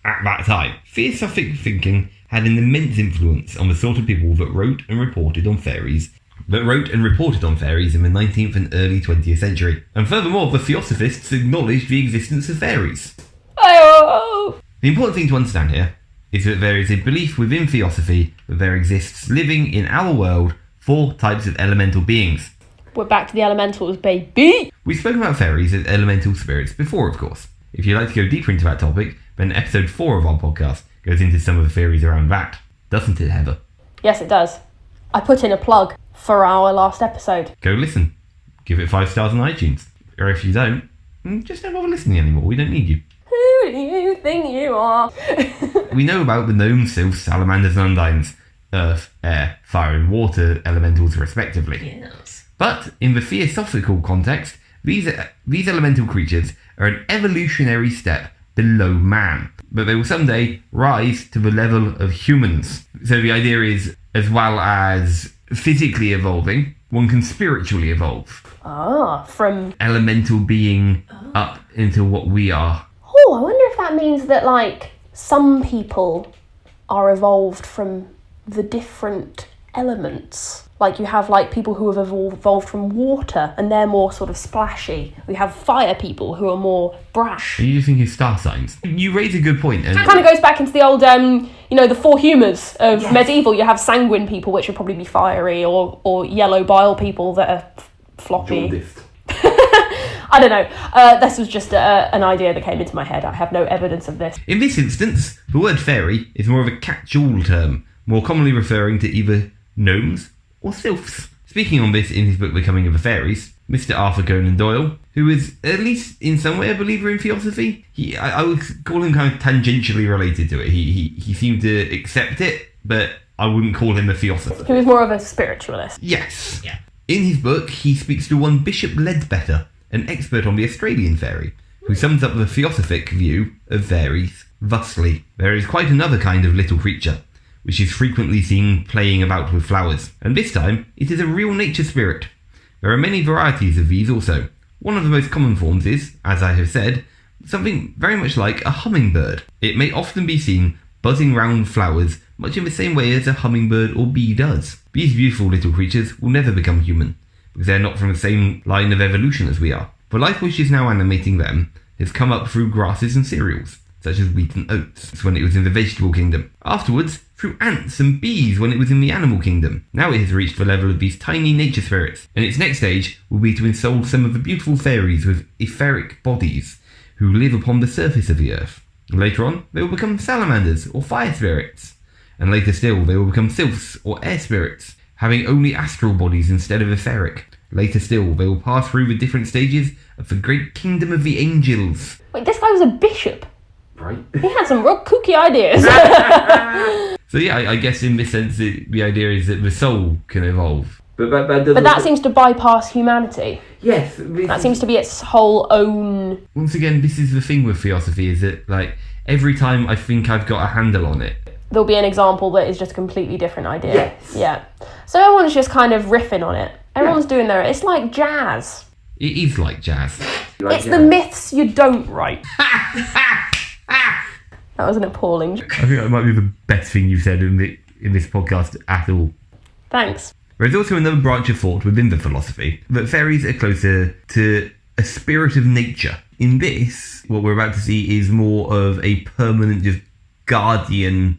at that time. Theosophic thinking had an immense influence on the sort of people that wrote and reported on fairies in the 19th and early 20th century. And furthermore, the Theosophists acknowledged the existence of fairies. Oh. The important thing to understand here is that there is a belief within Theosophy that there exists living in our world 4 types of elemental beings. We're back to the elementals, baby. We've spoken about fairies as elemental spirits before, of course. If you'd like to go deeper into that topic, then episode 4 of our podcast goes into some of the theories around that. Doesn't it, Heather? Yes, it does. I put in a plug for our last episode. Go listen. Give it 5 stars on iTunes. Or if you don't, just don't bother listening anymore. We don't need you. Who do you think you are? We know about the gnomes, sylphs, salamanders and undines. Earth, air, fire and water elementals respectively. Yes. But in the theosophical context, these elemental creatures are an evolutionary step below man, but they will someday rise to the level of humans. So the idea is, as well as physically evolving, one can spiritually evolve. From Elemental being up into what we are. Oh, I wonder if that means that, like, some people are evolved from the different elements. Like, you have, like, people who have evolved from water, and they're more sort of splashy. We have fire people who are more brash. Are you just thinking star signs? You raise a good point. It kind of goes back into the old, the 4 humours of medieval. You have sanguine people, which would probably be fiery, or yellow bile people that are floppy. Jaundiced. I don't know. This was just an idea that came into my head. I have no evidence of this. In this instance, the word fairy is more of a catch-all term, more commonly referring to either gnomes or sylphs. Speaking on this in his book The Coming of the Fairies, Mr. Arthur Conan Doyle, who is at least in some way a believer in theosophy, I would call him kind of tangentially related to it. He seemed to accept it, but I wouldn't call him a theosopher. He was more of a spiritualist. Yes. Yeah. In his book, he speaks to one Bishop Ledbetter, an expert on the Australian fairy, who sums up the theosophic view of fairies thusly. There is quite another kind of little creature, which is frequently seen playing about with flowers, and this time it is a real nature spirit. There are many varieties of these also. One of the most common forms is, as I have said, something very much like a hummingbird. It may often be seen buzzing round flowers much in the same way as a hummingbird or bee does. These beautiful little creatures will never become human, because they are not from the same line of evolution as we are. The life which is now animating them has come up through grasses and cereals, such as wheat and oats, when it was in the vegetable kingdom. Afterwards, through ants and bees when it was in the animal kingdom. Now it has reached the level of these tiny nature spirits, and its next stage will be to ensoul some of the beautiful fairies with etheric bodies who live upon the surface of the earth. Later on, they will become salamanders or fire spirits, and later still they will become sylphs or air spirits, having only astral bodies instead of etheric. Later still, they will pass through the different stages of the great kingdom of the angels. Wait, this guy was a bishop. Right. He had some real kooky ideas. So yeah, I guess in this sense, the idea is that the soul can evolve. But that seems to bypass humanity. Yes. That seems to be its whole own... Once again, this is the thing with theosophy, is that, like, every time I think I've got a handle on it, there'll be an example that is just a completely different idea. Yes. Yeah. So everyone's just kind of riffing on it. Everyone's doing their... It's like jazz. it is like jazz. It's the myths you don't write. That was an appalling... I think that might be the best thing you've said in this podcast at all. Thanks. There's also another branch of thought within the philosophy that fairies are closer to a spirit of nature. In this, what we're about to see is more of a permanent just guardian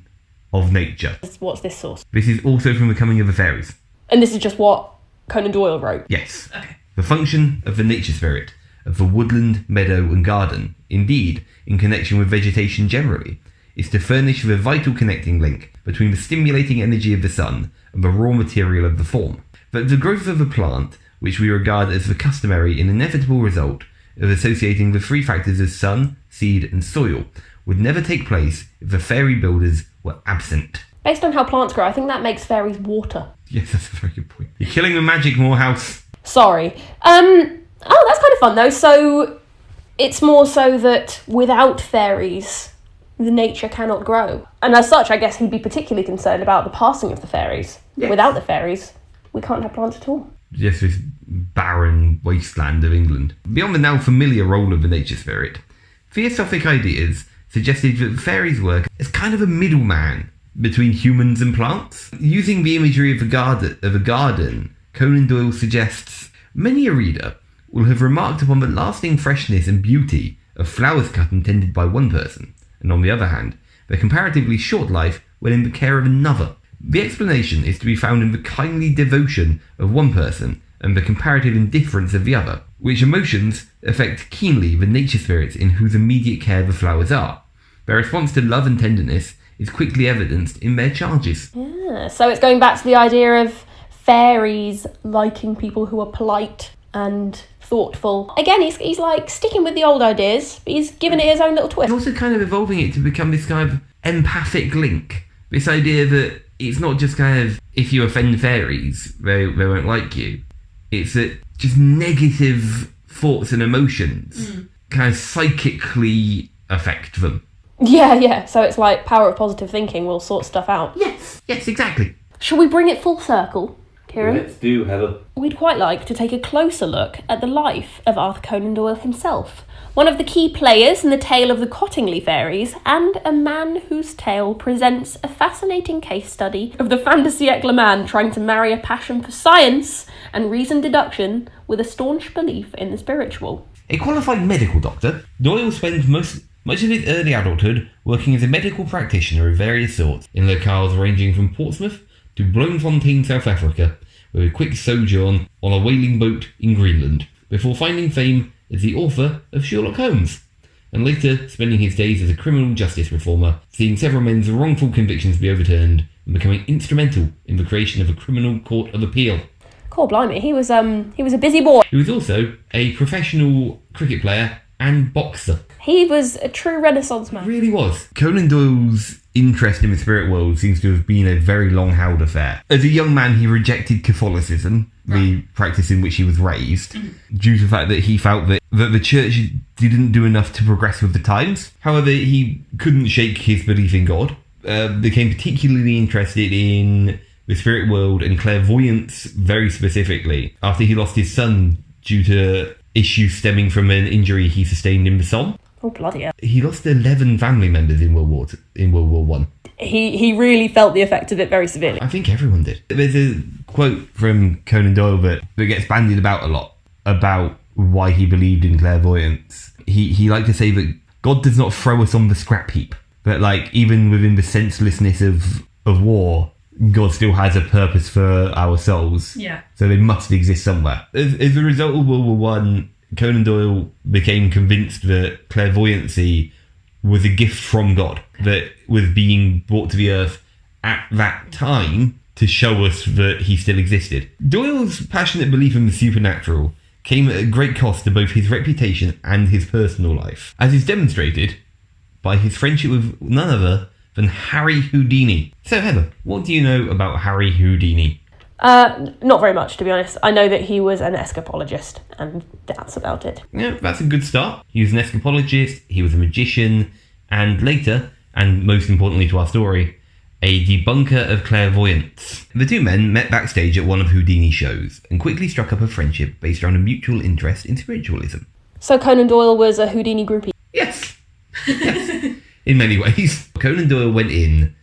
of nature. What's this source? This is also from The Coming of the Fairies. And this is just what Conan Doyle wrote? Yes. Okay. The function of the nature spirit, of the woodland, meadow and garden, indeed, in connection with vegetation generally, is to furnish the vital connecting link between the stimulating energy of the sun and the raw material of the form. That the growth of a plant, which we regard as the customary and inevitable result of associating the three factors of sun, seed and soil, would never take place if the fairy builders were absent. Based on how plants grow, I think that makes fairies water. Yes, that's a very good point. You're killing the magic, Morehouse. Sorry. Oh, that's kind of fun though. So it's more so that without fairies, the nature cannot grow. And as such, I guess he'd be particularly concerned about the passing of the fairies. Yes. Without the fairies, we can't have plants at all. Yes, this barren wasteland of England. Beyond the now familiar role of the nature spirit, theosophic ideas suggested that fairies work as kind of a middleman between humans and plants. Using the imagery of a garden, Conan Doyle suggests many a reader will have remarked upon the lasting freshness and beauty of flowers cut and tended by one person, and on the other hand, their comparatively short life when in the care of another. The explanation is to be found in the kindly devotion of one person and the comparative indifference of the other, which emotions affect keenly the nature spirits in whose immediate care the flowers are. Their response to love and tenderness is quickly evidenced in their charges. Yeah, so it's going back to the idea of fairies liking people who are polite and thoughtful. Again, he's like sticking with the old ideas, but he's giving it his own little twist. And also kind of evolving it to become this kind of empathic link. This idea that it's not just kind of, if you offend fairies, they won't like you. It's that just negative thoughts and emotions kind of psychically affect them. Yeah. So it's like power of positive thinking will sort stuff out. Yes, exactly. Shall we bring it full circle, Kieran? Let's do, Heather. We'd quite like to take a closer look at the life of Arthur Conan Doyle himself, one of the key players in the tale of the Cottingley Fairies, and a man whose tale presents a fascinating case study of the fin de siècle man trying to marry a passion for science and reasoned deduction with a staunch belief in the spiritual. A qualified medical doctor, Doyle spends much of his early adulthood working as a medical practitioner of various sorts in locales ranging from Portsmouth to Bloemfontein, South Africa, with a quick sojourn on a whaling boat in Greenland, before finding fame as the author of Sherlock Holmes, and later spending his days as a criminal justice reformer, seeing several men's wrongful convictions be overturned and becoming instrumental in the creation of a criminal court of appeal. Cool, blimey, he was a busy boy. He was also a professional cricket player and boxer. He was a true Renaissance man. He really was. Conan Doyle's interest in the spirit world seems to have been a very long-held affair. As a young man, he rejected Catholicism, the practice in which he was raised, due to the fact that he felt that the church didn't do enough to progress with the times. However, he couldn't shake his belief in God, became particularly interested in the spirit world and clairvoyance very specifically after he lost his son due to issues stemming from an injury he sustained in the Somme. Oh, bloody hell. He lost 11 family members in World War One. He really felt the effect of it very severely. I think everyone did. There's a quote from Conan Doyle that gets bandied about a lot about why he believed in clairvoyance. He liked to say that God does not throw us on the scrap heap. That, like, even within the senselessness of war, God still has a purpose for our souls. Yeah. So they must exist somewhere. As a result of World War One, Conan Doyle became convinced that clairvoyancy was a gift from God that was being brought to the earth at that time to show us that he still existed. Doyle's passionate belief in the supernatural came at a great cost to both his reputation and his personal life, as is demonstrated by his friendship with none other than Harry Houdini. So Heather, what do you know about Harry Houdini? Not very much, to be honest. I know that he was an escapologist, and that's about it. Yeah, that's a good start. He was an escapologist, he was a magician, and later, and most importantly to our story, a debunker of clairvoyance. The two men met backstage at one of Houdini's shows, and quickly struck up a friendship based around a mutual interest in spiritualism. So Conan Doyle was a Houdini groupie. Yes. In many ways. Conan Doyle went in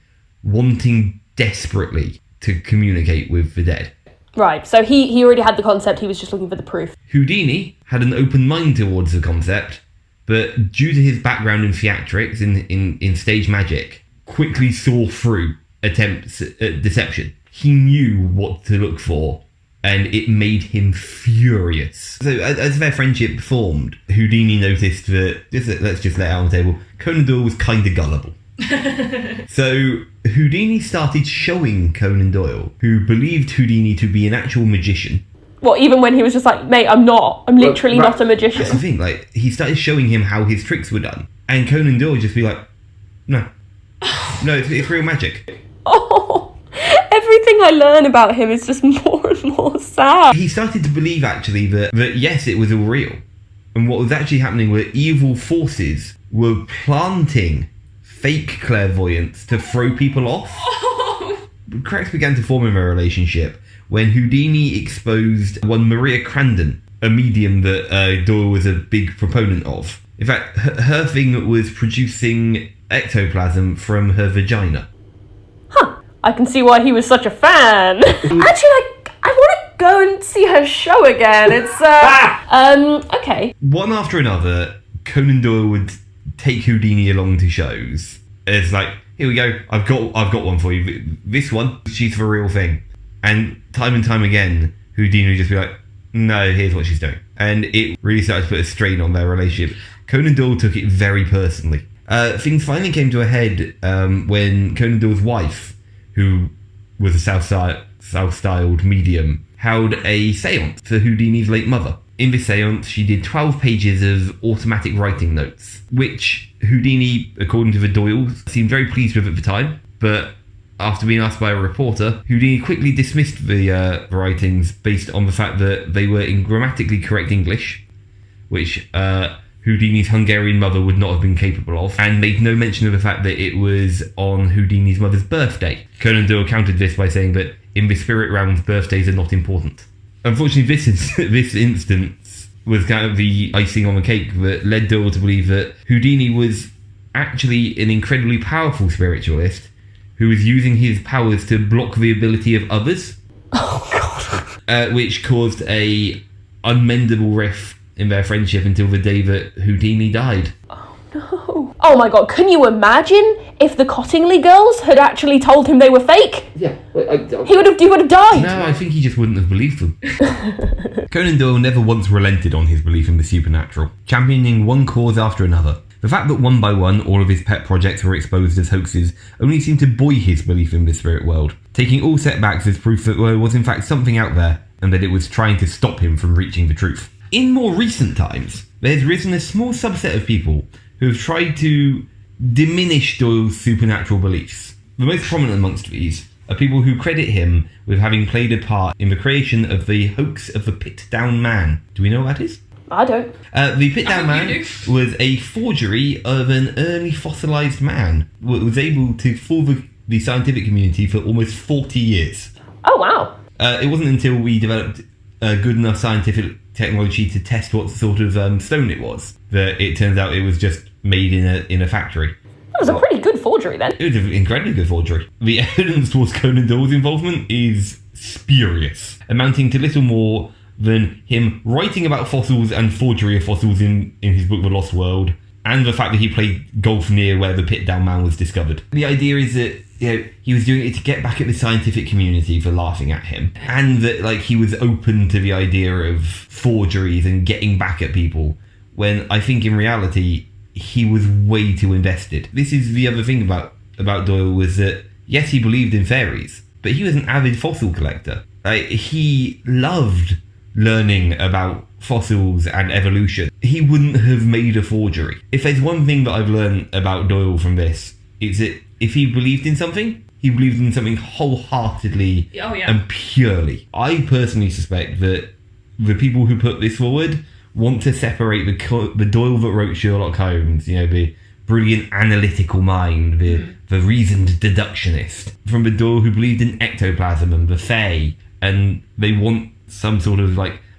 wanting desperately to communicate with the dead. Right, so he already had the concept, he was just looking for the proof. Houdini had an open mind towards the concept, but due to his background in theatrics, in stage magic, quickly saw through attempts at deception. He knew what to look for, and it made him furious. So as their friendship formed, Houdini noticed that, let's just lay it out on the table, Conan Doyle was kind of gullible. So Houdini started showing Conan Doyle, who believed Houdini to be an actual magician. What, even when he was just like, mate, I'm not. I'm literally not a magician. That's the thing, like, he started showing him how his tricks were done. And Conan Doyle would just be like, no, it's real magic. Oh, everything I learn about him is just more and more sad. He started to believe, actually, that yes, it was all real. And what was actually happening were evil forces were planting fake clairvoyance to throw people off. Cracks began to form in their relationship when Houdini exposed one Maria Crandon, a medium that Doyle was a big proponent of. In fact, her thing was producing ectoplasm from her vagina. Huh. I can see why he was such a fan. Actually, I want to go and see her show again. It's, okay. One after another, Conan Doyle would take Houdini along to shows. It's like, here we go, I've got one for you. This one, she's the real thing. And time again, Houdini would just be like, no, here's what she's doing. And it really started to put a strain on their relationship. Conan Doyle took it very personally. Things finally came to a head when Conan Doyle's wife, who was a South-styled medium, held a seance for Houdini's late mother. In this seance, she did 12 pages of automatic writing notes, which Houdini, according to the Doyles, seemed very pleased with at the time. But after being asked by a reporter, Houdini quickly dismissed the writings based on the fact that they were in grammatically correct English, which Houdini's Hungarian mother would not have been capable of, and made no mention of the fact that it was on Houdini's mother's birthday. Conan Doyle countered this by saying that in the spirit realms, birthdays are not important. Unfortunately, this instance was kind of the icing on the cake that led Doyle to believe that Houdini was actually an incredibly powerful spiritualist who was using his powers to block the ability of others. Oh, God. Which caused a unmendable rift in their friendship until the day that Houdini died. Oh, no. Oh, my God. Can you imagine if the Cottingley girls had actually told him they were fake? Yeah. He would have died. No, I think he just wouldn't have believed them. Conan Doyle never once relented on his belief in the supernatural, championing one cause after another. The fact that one by one all of his pet projects were exposed as hoaxes only seemed to buoy his belief in the spirit world, taking all setbacks as proof that there was in fact something out there and that it was trying to stop him from reaching the truth. In more recent times, there's risen a small subset of people who have tried to diminish Doyle's supernatural beliefs. The most prominent amongst these are people who credit him with having played a part in the creation of the hoax of the Pit Down Man. Do we know what that is? I don't. The Pit Down Man was a forgery of an early fossilised man that was able to fool the scientific community for almost 40 years. Oh, wow. It wasn't until we developed good enough scientific technology to test what sort of stone it was that it turns out it was just made in a factory. That was a pretty good forgery then. It was an incredibly good forgery. The evidence towards Conan Doyle's involvement is spurious, amounting to little more than him writing about fossils and forgery of fossils in his book The Lost World, and the fact that he played golf near where the Pit Down Man was discovered. The idea is that he was doing it to get back at the scientific community for laughing at him, and that he was open to the idea of forgeries and getting back at people, when I think in reality he was way too invested. This is the other thing about Doyle, was that yes, he believed in fairies, but he was an avid fossil collector. He loved learning about fossils and evolution. He wouldn't have made a forgery. If there's one thing that I've learned about Doyle from this, it's that if he believed in something, he believed in something wholeheartedly and purely. I personally suspect that the people who put this forward want to separate the Doyle that wrote Sherlock Holmes, the brilliant analytical mind, the reasoned deductionist, from the Doyle who believed in ectoplasm and the Fae, and they want some sort of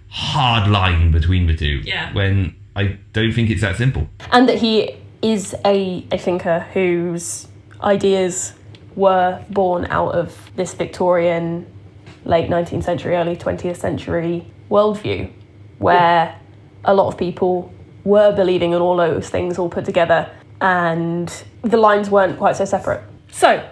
hard line between the two. Yeah. When I don't think it's that simple. And that he is a thinker whose ideas were born out of this Victorian, late 19th century, early 20th century worldview, where a lot of people were believing in all those things all put together, and the lines weren't quite so separate. So,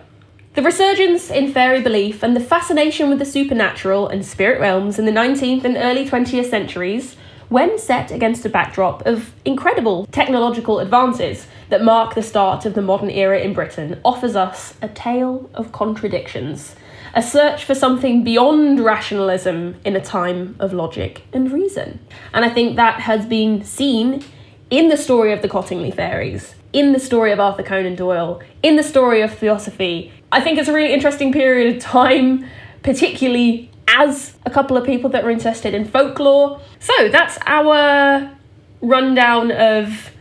the resurgence in fairy belief and the fascination with the supernatural and spirit realms in the 19th and early 20th centuries, when set against a backdrop of incredible technological advances that mark the start of the modern era in Britain, offers us a tale of contradictions, a search for something beyond rationalism in a time of logic and reason. And I think that has been seen in the story of the Cottingley fairies, in the story of Arthur Conan Doyle, in the story of Theosophy. I think it's a really interesting period of time, particularly as a couple of people that are interested in folklore. So that's our rundown of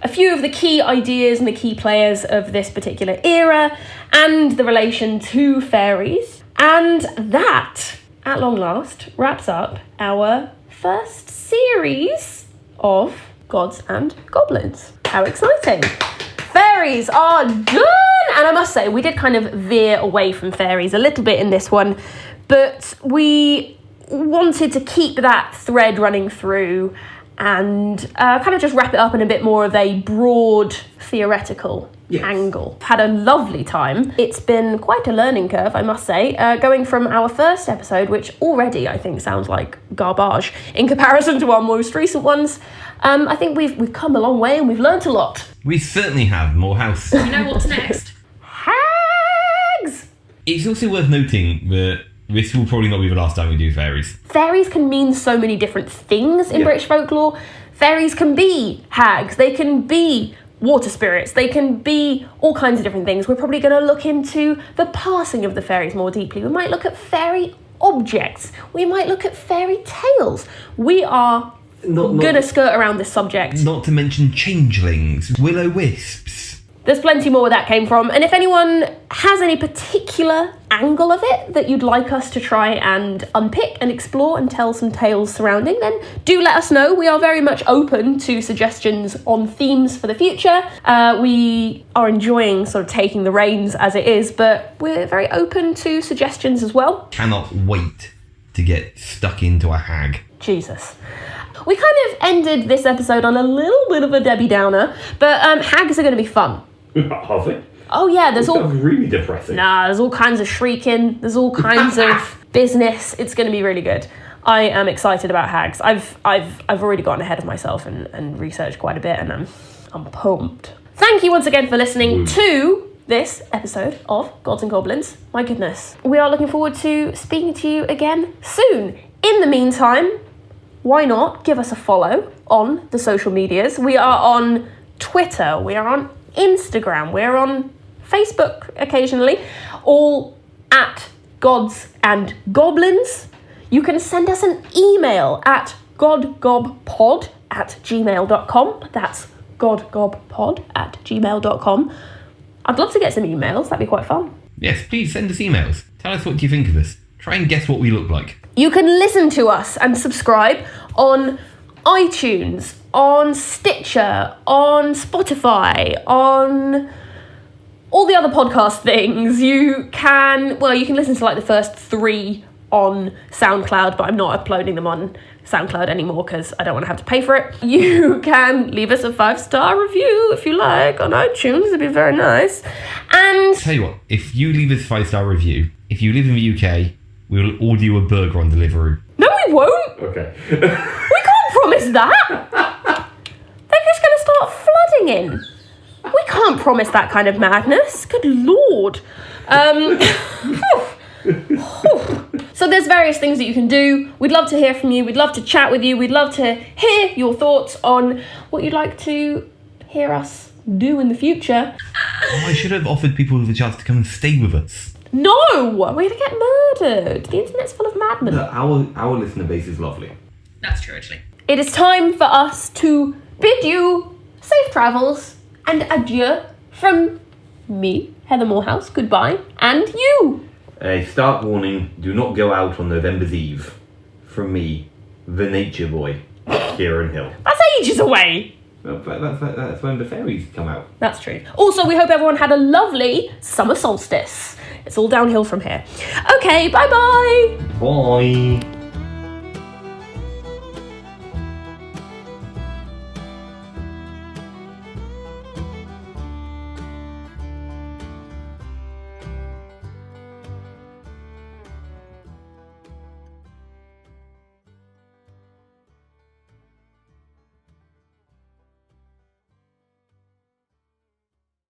a few of the key ideas and the key players of this particular era and the relation to fairies. And that, at long last, wraps up our first series of Gods and Goblins. How exciting! Fairies are done! And I must say, we did kind of veer away from fairies a little bit in this one, but we wanted to keep that thread running through and kind of just wrap it up in a bit more of a broad theoretical angle. Had a lovely time. It's been quite a learning curve, I must say, going from our first episode, which already I think sounds like garbage in comparison to our most recent ones. I think we've come a long way and we've learnt a lot. We certainly have. More house. You know what's next? Hags! It's also worth noting that this will probably not be the last time we do fairies. Fairies can mean so many different things in British folklore. Fairies can be hags, they can be water spirits, they can be all kinds of different things. We're probably going to look into the passing of the fairies more deeply. We might look at fairy objects. We might look at fairy tales. We are going to skirt around this subject. Not to mention changelings, will-o'-wisps. There's plenty more where that came from. And if anyone has any particular angle of it that you'd like us to try and unpick and explore and tell some tales surrounding, then do let us know. We are very much open to suggestions on themes for the future. We are enjoying sort of taking the reins as it is, but we're very open to suggestions as well. Cannot wait to get stuck into a hag. Jesus. We kind of ended this episode on a little bit of a Debbie Downer, but hags are going to be fun. Have it? Oh yeah, there's all really depressing. Nah, there's all kinds of shrieking. There's all kinds of business. It's going to be really good. I am excited about hags. I've already gotten ahead of myself and researched quite a bit, and I'm pumped. Thank you once again for listening to this episode of Gods and Goblins. My goodness, we are looking forward to speaking to you again soon. In the meantime, why not give us a follow on the social medias? We are on Twitter. We are on Instagram, we're on Facebook occasionally, all at Gods and Goblins. You can send us an email at godgobpod@gmail.com. That's godgobpod@gmail.com. I'd love to get some emails, that'd be quite fun. Yes, please send us emails. Tell us what you think of us. Try and guess what we look like. You can listen to us and subscribe on iTunes, on Stitcher, on Spotify, on all the other podcast things. You can listen to like the first 3 on SoundCloud, but I'm not uploading them on SoundCloud anymore because I don't want to have to pay for it. You can leave us a 5-star review if you like on iTunes. It'd be very nice. And tell you what, if you leave us a 5-star review, if you live in the UK, we will order you a burger on Deliveroo. No, we won't. Okay. We can't promise that. They're just going to start flooding in. We can't promise that kind of madness. Good Lord. So there's various things that you can do. We'd love to hear from you. We'd love to chat with you. We'd love to hear your thoughts on what you'd like to hear us do in the future. Oh, I should have offered people the chance to come and stay with us. No! We're going to get murdered. The internet's full of madmen. No, our listener base is lovely. That's true, actually. It is time for us to bid you safe travels and adieu from me, Heather Morehouse, goodbye, and you. A stark warning, do not go out on November's Eve. From me, the nature boy, Kieran Hill. That's how ages away. Well, that's when the fairies come out. That's true. Also, we hope everyone had a lovely summer solstice. It's all downhill from here. Okay, bye-bye. Bye.